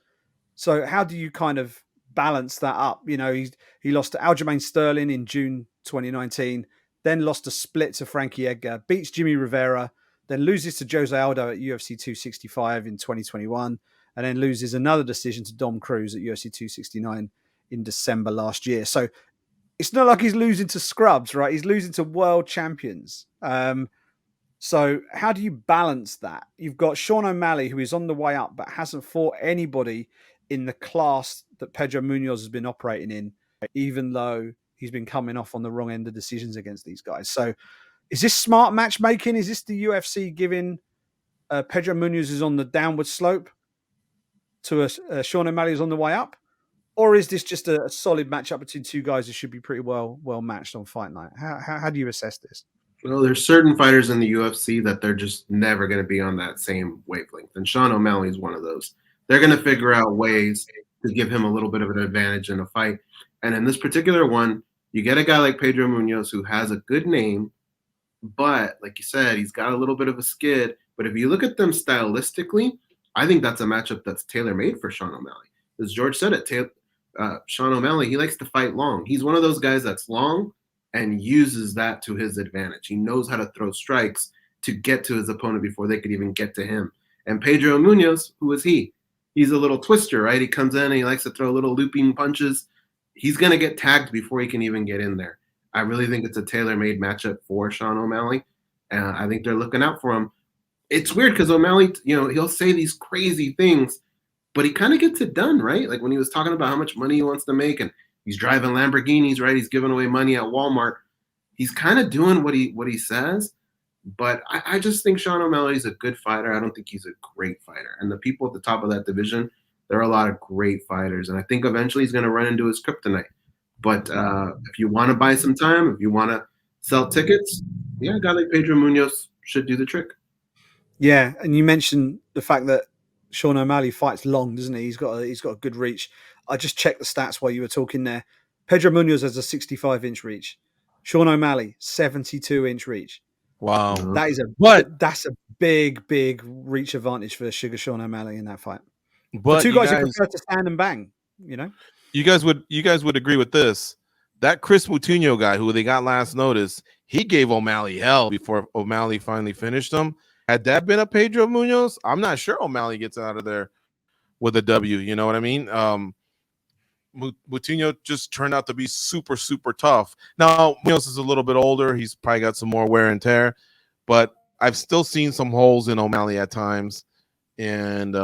So how do you kind of balance that up? You know, he lost to Aljamain Sterling in June 2019, then lost a split to Frankie Edgar, beats Jimmy Rivera, then loses to Jose Aldo at UFC 265 in 2021, and then loses another decision to Dom Cruz at UFC 269 in December last year. So it's not like he's losing to scrubs, right? He's losing to world champions. So how do you balance that? You've got Sean O'Malley, who is on the way up, but hasn't fought anybody in the class that Pedro Munoz has been operating in, even though he's been coming off on the wrong end of decisions against these guys. So is this smart matchmaking? Is this the UFC giving Pedro Munoz is on the downward slope to a Sean O'Malley is on the way up? Or is this just a solid matchup between 2 guys who should be pretty well matched on fight night? How do you assess this? Well, there's certain fighters in the UFC that they're just never going to be on that same wavelength. And Sean O'Malley is one of those. They're going to figure out ways to give him a little bit of an advantage in a fight. And in this particular one, you get a guy like Pedro Munoz who has a good name, but like you said, he's got a little bit of a skid. But if you look at them stylistically, I think that's a matchup that's tailor-made for Sean O'Malley. As George said it, Sean O'Malley, he likes to fight long. He's one of those guys that's long and uses that to his advantage. He knows how to throw strikes to get to his opponent before they could even get to him. And Pedro Munoz, who is he? He's a little twister, right? He comes in and he likes to throw little looping punches. He's going to get tagged before he can even get in there. I really think it's a tailor-made matchup for Sean O'Malley. And I think they're looking out for him. It's weird because O'Malley, you know, he'll say these crazy things, but he kind of gets it done, right? Like when he was talking about how much money he wants to make and he's driving Lamborghinis, right? He's giving away money at Walmart. He's kind of doing what he says. But I just think Sean O'Malley is a good fighter. I don't think he's a great fighter. And the people at the top of that division, there are a lot of great fighters. And I think eventually he's going to run into his kryptonite. But if you want to buy some time, if you want to sell tickets, yeah, a guy like Pedro Munoz should do the trick. Yeah, and you mentioned the fact that Sean O'Malley fights long, doesn't he? He's got a good reach. I just checked the stats while you were talking there. Pedro Munoz has a 65-inch reach. Sean O'Malley, 72-inch reach. Wow. That's a big reach advantage for Sugar Sean O'Malley in that fight. But the 2 guys who prefer to stand and bang, you know. You guys would agree with this. That Chris Moutinho guy who they got last notice, he gave O'Malley hell before O'Malley finally finished him. Had that been a Pedro Munoz, I'm not sure O'Malley gets out of there with a W. You know what I mean? Moutinho just turned out to be super, super tough. Now, Munoz is a little bit older. He's probably got some more wear and tear, but I've still seen some holes in O'Malley at times, and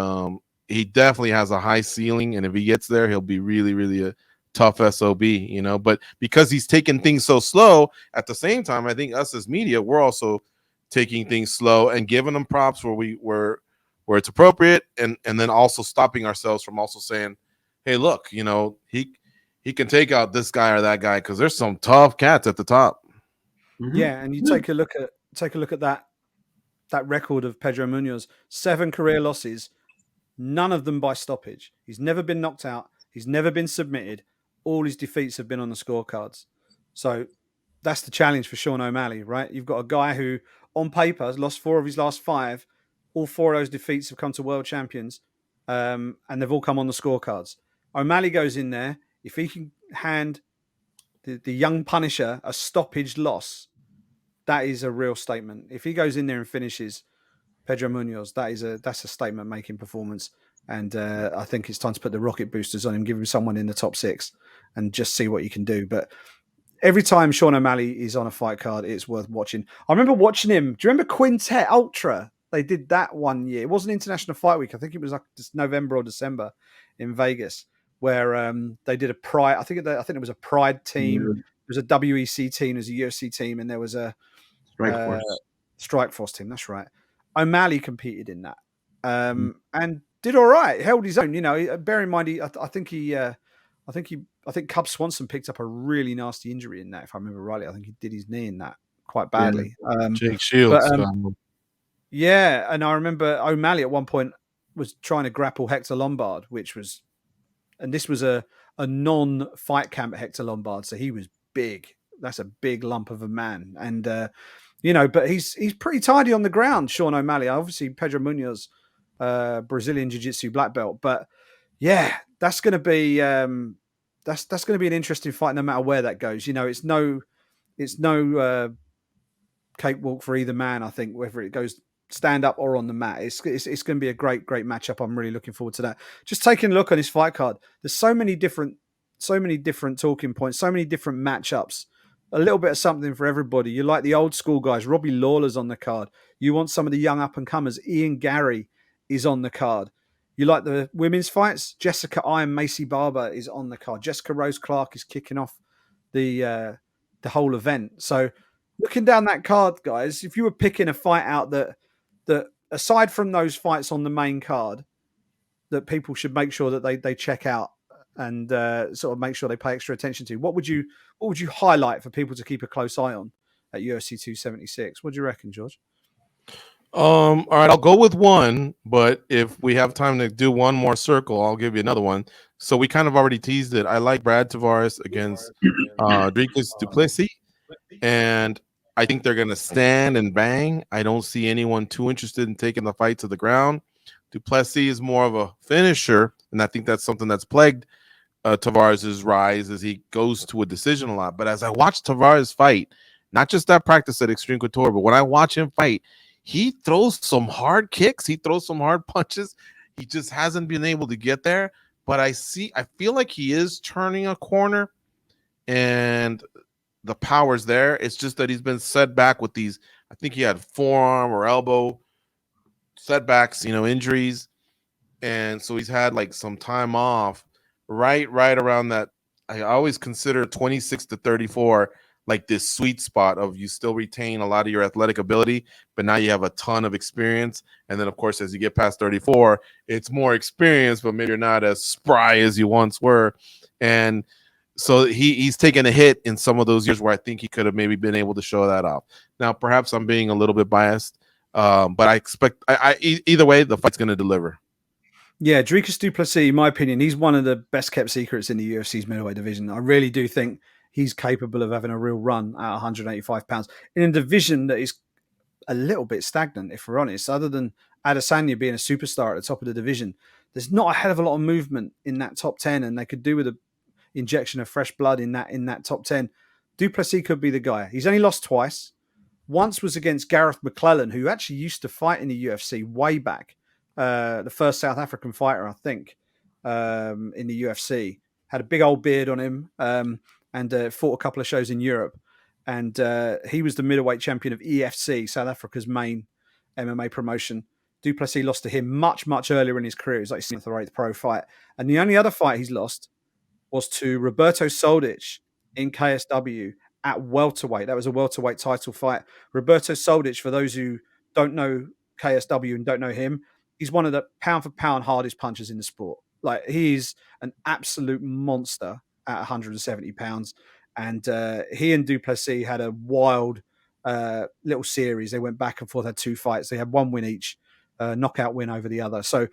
he definitely has a high ceiling, and if he gets there, he'll be really, really a tough SOB, you know. But because he's taking things so slow, at the same time, I think us as media, we're also taking things slow and giving them props where it's appropriate, and then also stopping ourselves from also saying, hey, look, you know, he can take out this guy or that guy because there's some tough cats at the top. Mm-hmm. Yeah, and you take a look at that record of Pedro Munoz, 7 career losses, none of them by stoppage. He's never been knocked out. He's never been submitted. All his defeats have been on the scorecards. So that's the challenge for Sean O'Malley, right? You've got a guy who, on paper, has lost 4 of his last 5. All 4 of those defeats have come to world champions, and they've all come on the scorecards. O'Malley goes in there. If he can hand the young Punisher a stoppage loss, that is a real statement. If he goes in there and finishes Pedro Munoz, that's a statement-making performance. And I think it's time to put the rocket boosters on him, give him someone in the top 6, and just see what you can do. But every time Sean O'Malley is on a fight card, it's worth watching. I remember watching him. Do you remember Quintet Ultra? They did that one year. It wasn't International Fight Week. I think it was like November or December in Vegas, where they did a Pride. I think it was a Pride team. Yeah. There was a WEC team, there was a UFC team, and there was a Strike Force team. That's right. O'Malley competed in that and did all right. Held his own. You know, bear in mind, I think Cub Swanson picked up a really nasty injury in that, if I remember rightly. I think he did his knee in that quite badly. Jake Shields. Yeah, and I remember O'Malley at one point was trying to grapple Hector Lombard, this was a non-fight camp Hector Lombard, so he was big. That's a big lump of a man, and but he's pretty tidy on the ground. Sean O'Malley, obviously Pedro Munoz, Brazilian Jiu-Jitsu black belt, but yeah, that's going to be that's going to be an interesting fight, no matter where that goes. You know, it's no cakewalk for either man. I think whether it goes stand up or on the mat, it's going to be a great matchup. I'm really looking forward to that. Just taking a look on his fight card, there's so many different talking points, so many different matchups. A little bit of something for everybody. You like the old school guys. Robbie Lawler's on the card. You want some of the young up and comers. Ian Gary is on the card. You like the women's fights. Jessica Iron, Macy Barber is on the card. Jessica Rose Clark is kicking off the whole event. So looking down that card, guys, if you were picking a fight out that aside from those fights on the main card, that people should make sure that they check out and sort of make sure they pay extra attention to, what would you highlight for people to keep a close eye on at UFC 276? What do you reckon, George? All right, I'll go with one, but if we have time to do one more circle, I'll give you another one. So we kind of already teased it. I like Brad Tavares against Dricus du Plessis, and I think they're going to stand and bang. I don't see anyone too interested in taking the fight to the ground. Du Plessis is more of a finisher, and I think that's something that's plagued Tavares' rise as he goes to a decision a lot. But as I watch Tavares fight, not just that practice at Extreme Couture, but when I watch him fight, he throws some hard kicks. He throws some hard punches. He just hasn't been able to get there. But I feel like he is turning a corner, and the power's there. It's just that he's been set back with these. I think he had forearm or elbow setbacks, injuries. And so he's had like some time off right around that. I always consider 26 to 34 like this sweet spot of you still retain a lot of your athletic ability, but now you have a ton of experience. And then, of course, as you get past 34, it's more experience, but maybe you're not as spry as you once were. And so he's taken a hit in some of those years where I think he could have maybe been able to show that off. Now, perhaps I'm being a little bit biased, but I expect either way, the fight's going to deliver. Yeah, Dricus du Plessis, in my opinion, he's one of the best kept secrets in the UFC's middleweight division. I really do think he's capable of having a real run at 185 pounds in a division that is a little bit stagnant, if we're honest. Other than Adesanya being a superstar at the top of the division, there's not a hell of a lot of movement in that top 10, and they could do with an injection of fresh blood in that top 10. Du Plessis could be the guy. He's only lost twice. Once was against Gareth McClellan, who actually used to fight in the UFC way back. The first South African fighter, I think, in the UFC. Had a big old beard on him and fought a couple of shows in Europe. And he was the middleweight champion of EFC, South Africa's main MMA promotion. Du Plessis lost to him much earlier in his career. It was like his 7th or 8th pro fight. And the only other fight he's lost was to Roberto Soldic in KSW at welterweight. That was a welterweight title fight. Roberto Soldic, for those who don't know KSW and don't know him, he's one of the pound for pound hardest punchers in the sport. Like, he's an absolute monster at 170 pounds. And he and du Plessis had a wild little series. They went back and forth, had 2 fights. They had 1 win each, knockout win over the other. So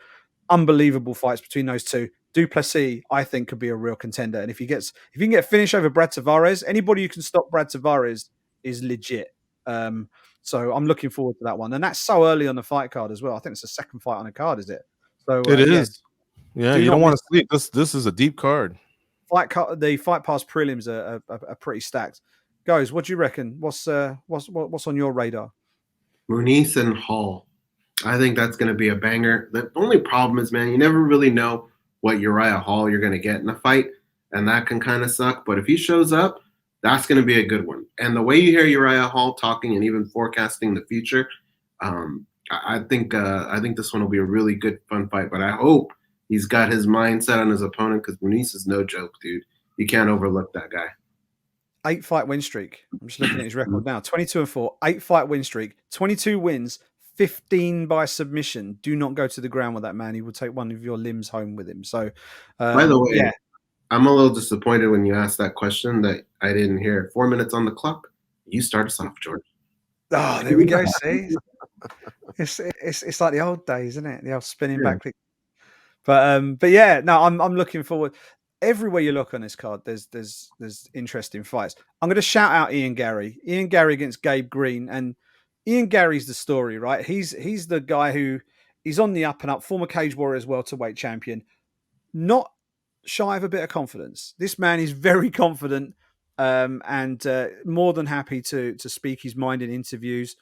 unbelievable fights between those two. Duplessis, I think, could be a real contender. And if you can get a finish over Brad Tavares, anybody who can stop Brad Tavares is legit. So I'm looking forward to that one. And that's so early on the fight card as well. I think it's the second fight on the card, is it? So It yeah, is. Yeah, do you not don't want miss to sleep. This is a deep card. the fight pass prelims are pretty stacked. Goze, what do you reckon? What's on your radar? Muniz and Hall. I think that's going to be a banger. The only problem is, man, you never really know what Uriah Hall you're going to get in a fight, and that can kind of suck. But if he shows up, that's going to be a good one. And the way you hear Uriah Hall talking and even forecasting the future, I think this one will be a really good, fun fight. But I hope he's got his mindset on his opponent, because Muniz is no joke, dude. You can't overlook that guy. 8-fight win streak. I'm just looking at his record now. 22-4, 8-fight win streak, 22 wins, 15 by submission. Do not go to the ground with that man. He will take one of your limbs home with him. So, by the way, yeah. I'm a little disappointed when you asked that question that I didn't hear. 4 minutes on the clock. You start us off, George. Oh, there we go. See, it's like the old days, isn't it? The old spinning back. But yeah, no, I'm looking forward. Everywhere you look on this card, there's interesting fights. I'm going to shout out Ian Gary. Ian Gary against Gabe Green, and Ian Gary's the story, right? He's the guy who he's on the up and up, former Cage Warriors welterweight champion, not shy of a bit of confidence. This man is very confident, and more than happy to speak his mind in interviews,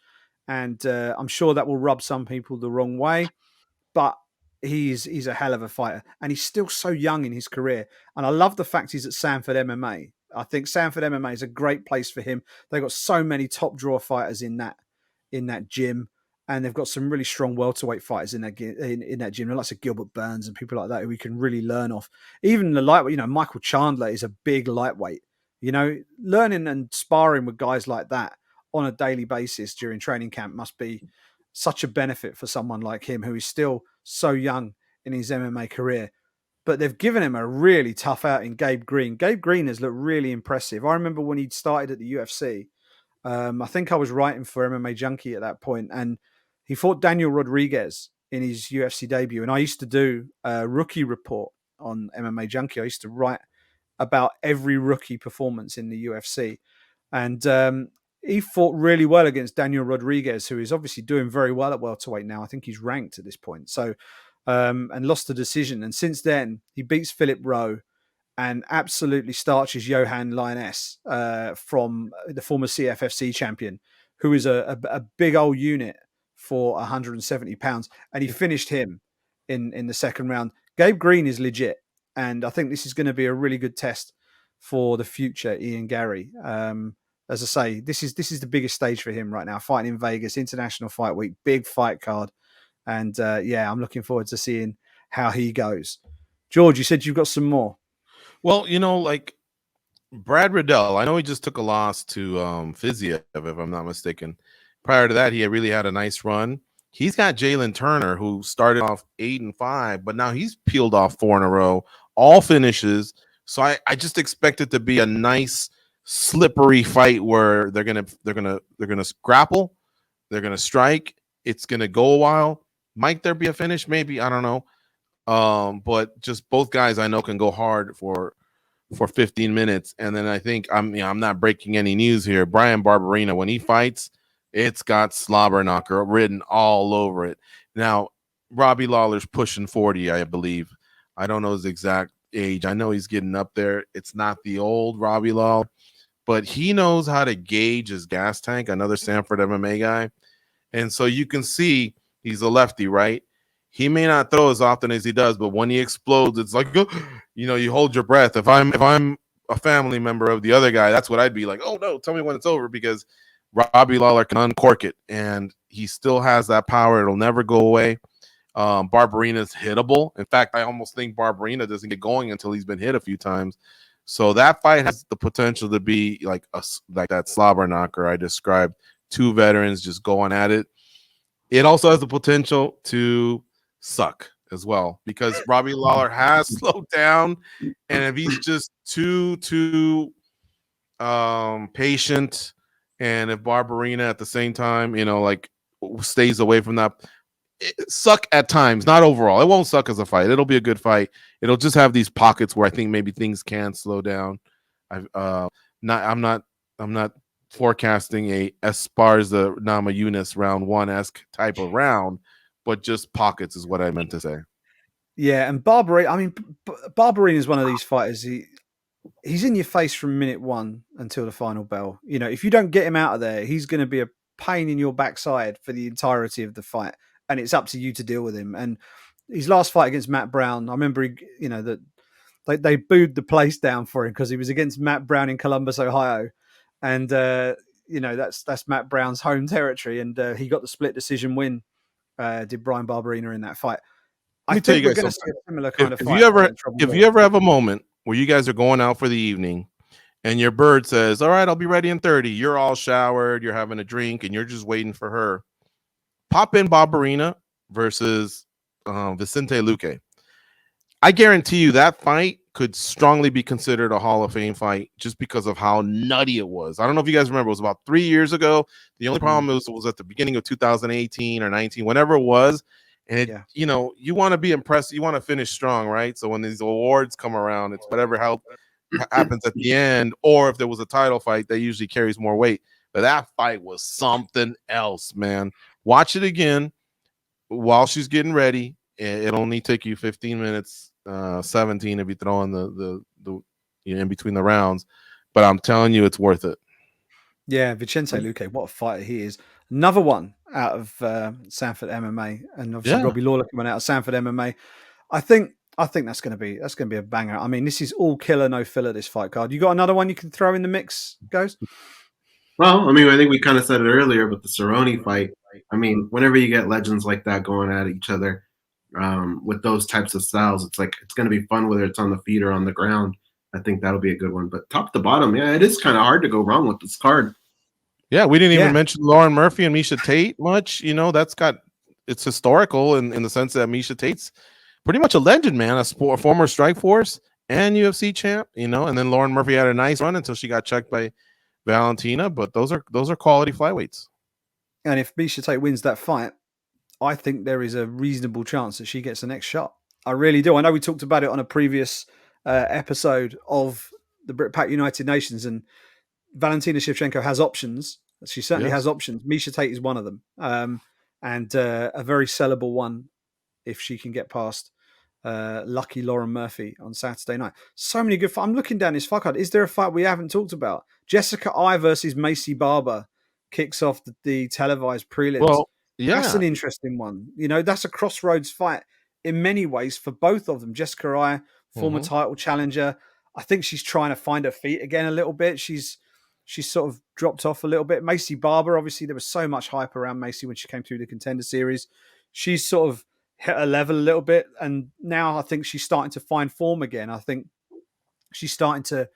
and I'm sure that will rub some people the wrong way, but he's a hell of a fighter, and he's still so young in his career. And I love the fact he's at Sanford MMA. I think Sanford MMA is a great place for him. They've got so many top draw fighters in that gym, and they've got some really strong welterweight fighters in that gym. Lots of Gilbert Burns and people like that who we can really learn off. Even the lightweight, Michael Chandler is a big lightweight. Learning and sparring with guys like that on a daily basis during training camp must be such a benefit for someone like him, who is still so young in his MMA career. But they've given him a really tough out in Gabe Green. Gabe Green has looked really impressive. I remember when he'd started at the UFC, I think I was writing for MMA Junkie at that point, and he fought Daniel Rodriguez in his UFC debut. And I used to do a rookie report on MMA Junkie. I used to write about every rookie performance in the UFC. And he fought really well against Daniel Rodriguez, who is obviously doing very well at welterweight now. I think he's ranked at this point. So, and lost the decision. And since then, he beats Philip Rowe and absolutely starches Johan Lioness from the former CFFC champion, who is a big old unit for 170 pounds. And he finished him in the second round. Gabe Green is legit. And I think this is going to be a really good test for the future Ian Gary. As I say, this is the biggest stage for him right now, fighting in Vegas, International Fight Week, big fight card. And I'm looking forward to seeing how he goes. George, you said you've got some more. Well, like Brad Riddell, I know he just took a loss to Fiziev, if I'm not mistaken. Prior to that, he really had a nice run. He's got Jalen Turner, who started off 8-5, but now he's peeled off 4 in a row, all finishes. So I just expect it to be a nice, slippery fight where they're gonna grapple, they're gonna strike. It's gonna go a while. Might there be a finish? Maybe, I don't know. But just both guys I know can go hard for 15 minutes. And then I think I'm not breaking any news here. Brian Barberina, when he fights, it's got slobber knocker written all over it. Now, Robbie Lawler's pushing 40, I believe. I don't know his exact age. I know he's getting up there. It's not the old Robbie Lawler, but he knows how to gauge his gas tank, another Sanford MMA guy. And so you can see he's a lefty, right? He may not throw as often as he does, but when he explodes, it's like, you hold your breath. If I'm a family member of the other guy, that's what I'd be like. Oh no, tell me when it's over, because Robbie Lawler can uncork it, and he still has that power. It'll never go away. Barberina's hittable. In fact, I almost think Barberina doesn't get going until he's been hit a few times. So that fight has the potential to be like that slobber knocker I described. 2 veterans just going at it. It also has the potential to suck as well, because Robbie Lawler has slowed down, and if he's just too patient, and if Barberina at the same time, stays away from that, suck at times, not overall. It won't suck as a fight. It'll be a good fight. It'll just have these pockets where I think maybe things can slow down. I'm not forecasting a Esparza Namajunas round 1-esque type of round, but just pockets is what I meant to say. Yeah, and Barberina, I mean, Barberina is one of these fighters. He's in your face from minute 1 until the final bell. You know, if you don't get him out of there, he's going to be a pain in your backside for the entirety of the fight, and it's up to you to deal with him. And his last fight against Matt Brown, I remember, that they booed the place down for him because he was against Matt Brown in Columbus, Ohio, and that's Matt Brown's home territory, and he got the split decision win. Did Brian Barberina in that fight? I think we're going to see a similar kind of fight. If you ever have a moment where you guys are going out for the evening and your bird says, all right, I'll be ready in 30. You're all showered, you're having a drink, and you're just waiting for her. Pop in Barberina versus Vicente Luque. I guarantee you that fight could strongly be considered a Hall of Fame fight just because of how nutty it was. I don't know if you guys remember. It was about 3 years ago. The only problem was at the beginning of 2018 or 19, whenever it was. And you want to be impressed. You want to finish strong, right? So when these awards come around, it's whatever happens at the end, or if there was a title fight, that usually carries more weight. But that fight was something else, man. Watch it again while she's getting ready. It'll only take you 15 minutes, 17 if you throw in the in between the rounds. But I'm telling you, it's worth it. Yeah, Vicente Luque, what a fighter he is. Another one out of Sanford MMA, and obviously Robbie Lawler coming out of Sanford MMA. I think that's going to be a banger. I mean, this is all killer, no filler. This fight card. You got another one you can throw in the mix, Goze? Well, I mean, I think we kind of said it earlier, but the Cerrone fight. I mean, whenever you get legends like that going at each other with those types of styles, it's like it's going to be fun whether it's on the feet or on the ground. I think that'll be a good one. But top to bottom, yeah, it is kind of hard to go wrong with this card. Yeah, we didn't even mention Lauren Murphy and Miesha Tate much. It's historical in the sense that Miesha Tate's pretty much a legend, man, a former Strikeforce and UFC champ, and then Lauren Murphy had a nice run until she got checked by Valentina. But those are quality flyweights. And if Miesha Tate wins that fight, I think there is a reasonable chance that she gets the next shot. I really do. I know we talked about it on a previous episode of the Brit Pack United Nations, and Valentina Shevchenko has options. She certainly has options. Miesha Tate is one of them, and a very sellable one if she can get past lucky Lauren Murphy on Saturday night. So many good fights. I'm looking down this fight card. Is there a fight we haven't talked about? Jessica Eye versus Macy Barber kicks off the televised prelims. Well, yeah, that's an interesting one. That's a crossroads fight in many ways for both of them. Jessica Eye, former title challenger. I think she's trying to find her feet again a little bit. She's sort of dropped off a little bit. Macy Barber, obviously, there was so much hype around Macy when she came through the Contender Series. She's sort of hit her level a little bit, and now I think she's starting to find form again. I think she's starting to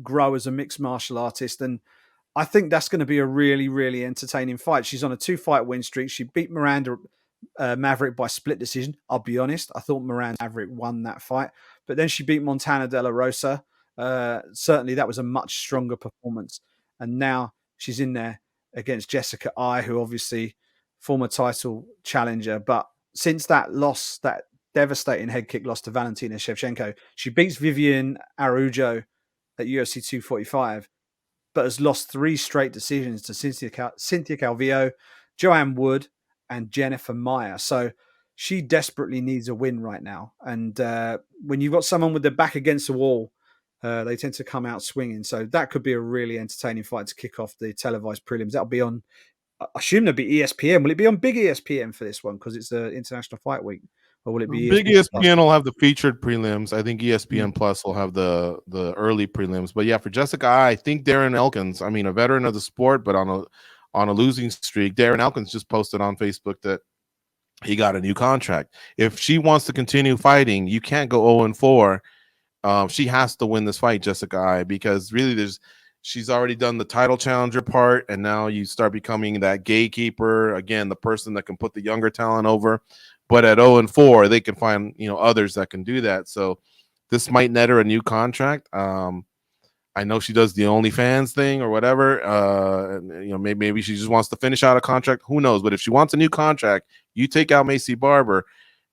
grow as a mixed martial artist, and I think that's going to be a really, really entertaining fight. She's on a 2-fight win streak. She beat Miranda Maverick by split decision. I'll be honest, I thought Miranda Maverick won that fight, but then she beat Montana De La Rosa. Certainly that was a much stronger performance, and now she's in there against Jessica Eye, who obviously former title challenger, but since that loss, that devastating head kick loss to Valentina Shevchenko, she beats Vivian Araujo at UFC 245, but has lost 3 straight decisions to Cynthia Calvillo, Joanne Wood, and Jennifer Meyer. So she desperately needs a win right now, and when you've got someone with their back against the wall, they tend to come out swinging. So that could be a really entertaining fight to kick off the televised prelims. That'll be on, I assume there'll be ESPN. Will it be on big ESPN for this one because it's the International Fight Week? Or will it be big ESPN will have the featured prelims. I think ESPN Plus will have the early prelims. But yeah, for Jessica, I think Darren Elkins, I mean, a veteran of the sport, but on a losing streak, Darren Elkins just posted on Facebook that he got a new contract. If she wants to continue fighting, you can't go 0-4. She has to win this fight, Jessica Eye, because really she's already done the title challenger part, and now you start becoming that gatekeeper again, the person that can put the younger talent over. But at 0-4, they can find others that can do that. So this might net her a new contract. I I know she does the OnlyFans thing or whatever. Maybe she just wants to finish out a contract. Who knows? But if she wants a new contract, you take out Macy Barber,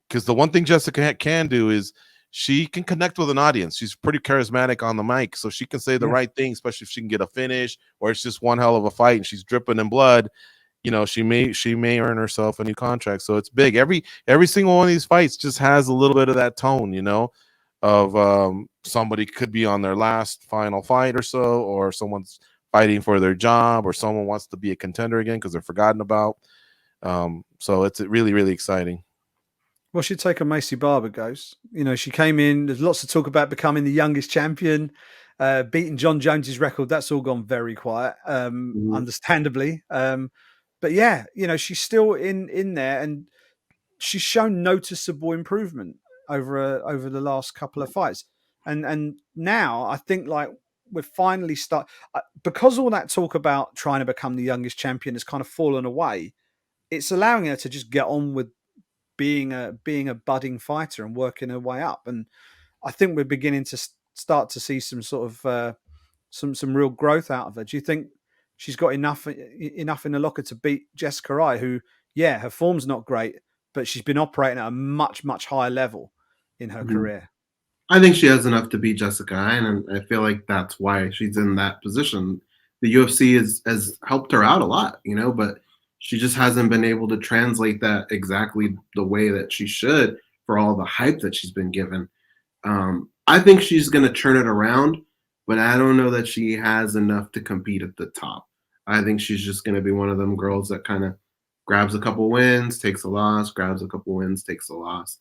because the one thing Jessica can do is she can connect with an audience. She's pretty charismatic on the mic, so she can say the right thing, especially if she can get a finish or it's just one hell of a fight and she's dripping in blood. She may earn herself a new contract. So it's big. Every single one of these fights just has a little bit of that tone, of somebody could be on their last final fight or so, or someone's fighting for their job, or someone wants to be a contender again because they're forgotten about. So it's really, really exciting. What's your take on Macy Barber, Goze? She came in, there's lots of talk about becoming the youngest champion, beating John Jones's record. That's all gone very quiet, understandably. But yeah, she's still in there, and she's shown noticeable improvement over the last couple of fights. And now I think like we're finally because all that talk about trying to become the youngest champion has kind of fallen away. It's allowing her to just get on with being a budding fighter and working her way up. And I think we're beginning to start to see some sort of some real growth out of her. Do you think she's got enough in the locker to beat Jessica Eye, who, her form's not great, but she's been operating at a much, much higher level in her career? I think she has enough to beat Jessica Eye, and I feel like that's why she's in that position. The UFC has helped her out a lot, but she just hasn't been able to translate that exactly the way that she should for all the hype that she's been given. I think she's going to turn it around, but I don't know that she has enough to compete at the top. I think she's just going to be one of them girls that kind of grabs a couple wins, takes a loss, grabs a couple wins, takes a loss.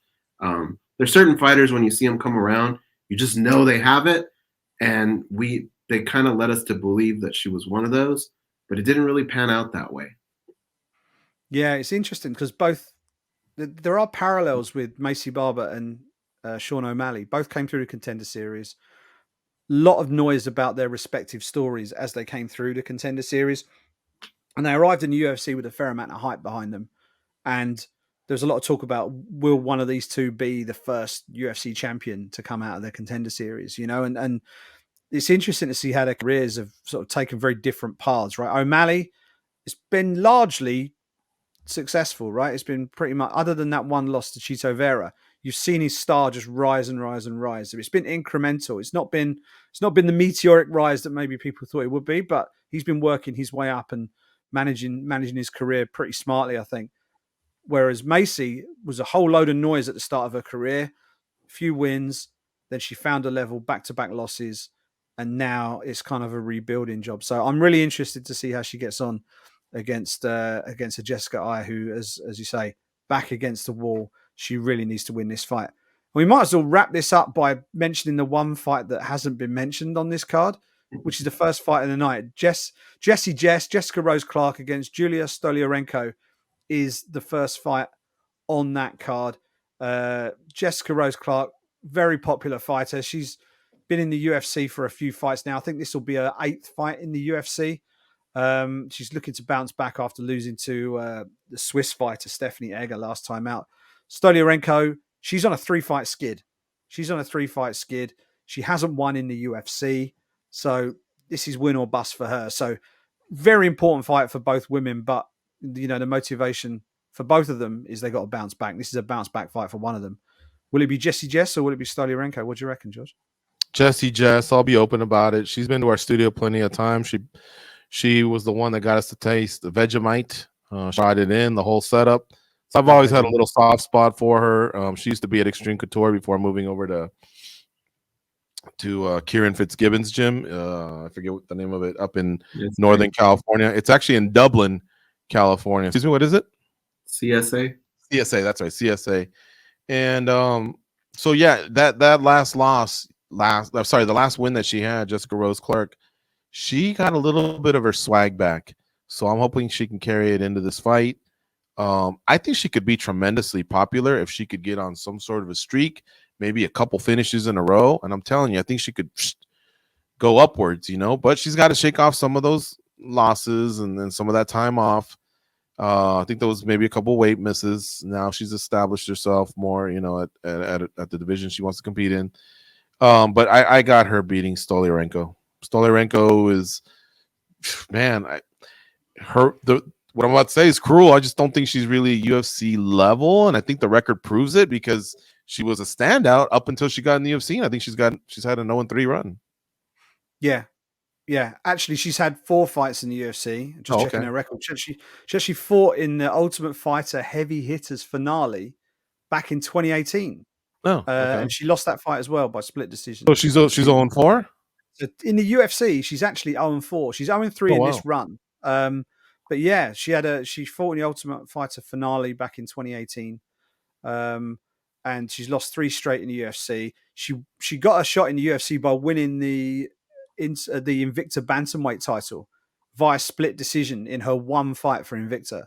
There's certain fighters, when you see them come around, you just know they have it. And they kind of led us to believe that she was one of those, but it didn't really pan out that way. Yeah, it's interesting because there are parallels with Macy Barber and Sean O'Malley. Both came through the Contender Series. A lot of noise about their respective stories as they came through the Contender Series. And they arrived in the UFC with a fair amount of hype behind them. And there's a lot of talk about, will one of these two be the first UFC champion to come out of the Contender Series, and it's interesting to see how their careers have sort of taken very different paths, right? O'Malley, it's been largely successful, right? It's been pretty much, other than that one loss to Chito Vera, you've seen his star just rise and rise and rise. So it's been incremental. It's not been the meteoric rise that maybe people thought it would be, but he's been working his way up and managing his career pretty smartly, I think. Whereas Macy was a whole load of noise at the start of her career, few wins, then she found a level, back-to-back losses, and now it's kind of a rebuilding job. So I'm really interested to see how she gets on against a Jessica Eye, who, as you say, back against the wall. She really needs to win this fight. We might as well wrap this up by mentioning the one fight that hasn't been mentioned on this card, which is the first fight of the night. Jessica Rose Clark against Julia Stoliarenko is the first fight on that card. Jessica Rose Clark, very popular fighter. She's been in the UFC for a few fights now. I think this will be her 8th fight in the UFC. She's looking to bounce back after losing to the Swiss fighter Stephanie Egger last time out. Stoliarenko, she's on a 3-fight skid. She hasn't won in the UFC, so this is win or bust for her. So very important fight for both women, but the motivation for both of them is they got to bounce back. This is a bounce back fight for one of them. Will it be Jess or will it be Stoliarenko? What do you reckon, George? Jess, I'll be open about it. She's been to our studio plenty of times. She was the one that got us to taste the Vegemite. Tried it in, the whole setup. So I've always had a little soft spot for her. She used to be at Extreme Couture before moving over to Kieran Fitzgibbon's gym. I forget what the name of it, up in Northern California. It's actually in Dublin, California. Excuse me, what is it? CSA, that's right, CSA. And so yeah, that last the last win that she had, Jessica Rose Clark, she got a little bit of her swag back. So I'm hoping she can carry it into this fight. I think she could be tremendously popular if she could get on some sort of a streak, maybe a couple finishes in a row. And I'm telling you, I think she could go upwards, but she's got to shake off some of those losses and then some of that time off. I think there was maybe a couple weight misses. Now she's established herself more, at the division she wants to compete in. But I got her beating Stoliarenko. Stoliarenko is, man, what I'm about to say is cruel. I just don't think she's really UFC level, and I think the record proves it because she was a standout up until she got in the UFC. And I think she's had an 0-3 run. Yeah. Yeah, actually, she's had 4 fights in the UFC. Just checking her record. She actually fought in the Ultimate Fighter Heavy Hitters finale back in 2018. And she lost that fight as well by split decision. So she's 0-4? So in the UFC, she's actually 0-4. She's 0-3 in this run. But yeah, she fought in the Ultimate Fighter finale back in 2018. And she's lost 3 straight in the UFC. She got a shot in the UFC by winning the Invicta Bantamweight title via split decision in her 1 fight for Invicta.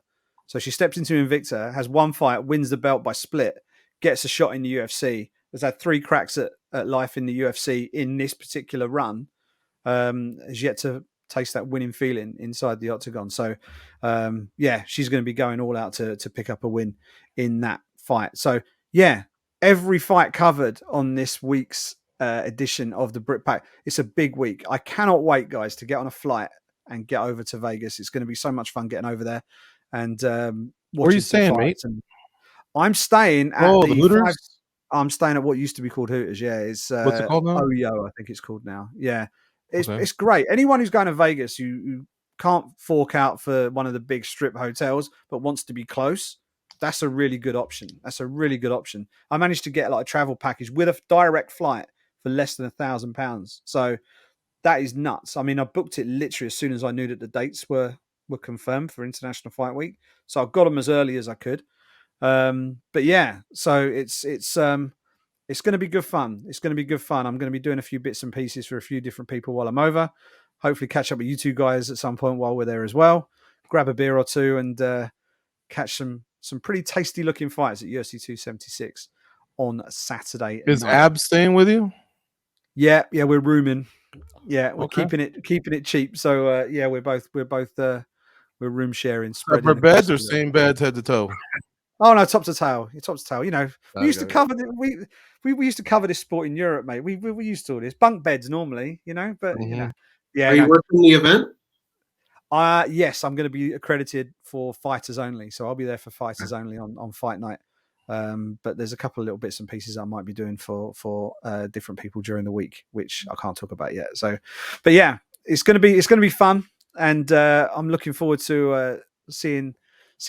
So she steps into Invicta, has 1 fight, wins the belt by split, gets a shot in the UFC. Has had 3 cracks at life in the UFC in this particular run. Has yet to taste that winning feeling inside the octagon. So yeah, she's going to be going all out to pick up a win in that fight. So yeah, every fight covered on this week's edition of the Brit Pack. It's a big week. I cannot wait, guys, to get on a flight and get over to Vegas. It's going to be so much fun getting over there. And where are you staying, mate? I'm staying at the Hooters. I'm staying at what used to be called Hooters. Yeah, it's what's it called now? Oyo, I think it's called now. Yeah, it's great. Anyone who's going to Vegas who can't fork out for one of the big strip hotels but wants to be close, that's a really good option. I managed to get like a travel package with a direct flight for less than £1,000. So that is nuts. I mean, I booked it literally as soon as I knew that the dates were confirmed for International Fight Week. So I got them as early as I could. But yeah, so it's going to be good fun. It's going to be good fun. I'm going to be doing a few bits and pieces for a few different people while I'm over. Hopefully catch up with you two guys at some point while we're there as well. Grab a beer or two and catch some pretty tasty looking fights at UFC 276 on Saturday. Is Ab staying with you? Yeah, we're rooming. Yeah, we're keeping it cheap. So yeah, we're room sharing. Separate beds or same beds head to toe? Oh no, top to tail. Top to tail. You know, we used to cover we used to cover this sport in Europe, mate. We used to all this bunk beds normally, you know. But you know, yeah. Are you working the event? Yes, I'm going to be accredited for fighters only, so I'll be there for fighters only on fight night. But there's a couple of little bits and pieces I might be doing for different people during the week, which I can't talk about yet. So, but yeah, it's going to be fun, and I'm looking forward to seeing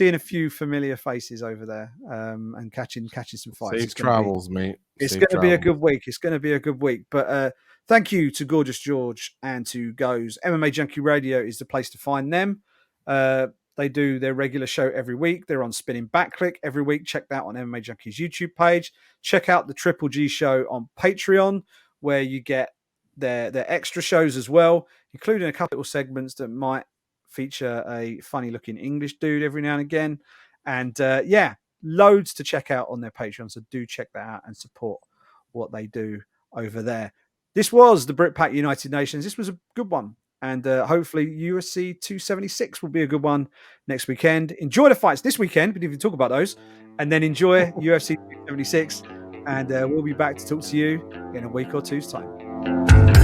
a few familiar faces over there and catching some fights. Safe travels, mate. It's going to be a good week. It's going to be a good week. But thank you to Gorgeous George and to Goze. MMA Junkie Radio is the place to find them. They do their regular show every week. They're on Spinning Backclick every week. Check that out on MMA Junkie's YouTube page. Check out the Triple G show on Patreon, where you get their extra shows as well, including a couple of segments that might feature a funny looking English dude every now and again. And yeah, loads to check out on their Patreon. So do check that out and support what they do over there. This was the Brit Pack United Nations. This was a good one. And hopefully UFC 276 will be a good one next weekend. Enjoy the fights this weekend. We didn't even talk about those. And then enjoy UFC 276. And we'll be back to talk to you in a week or two's time.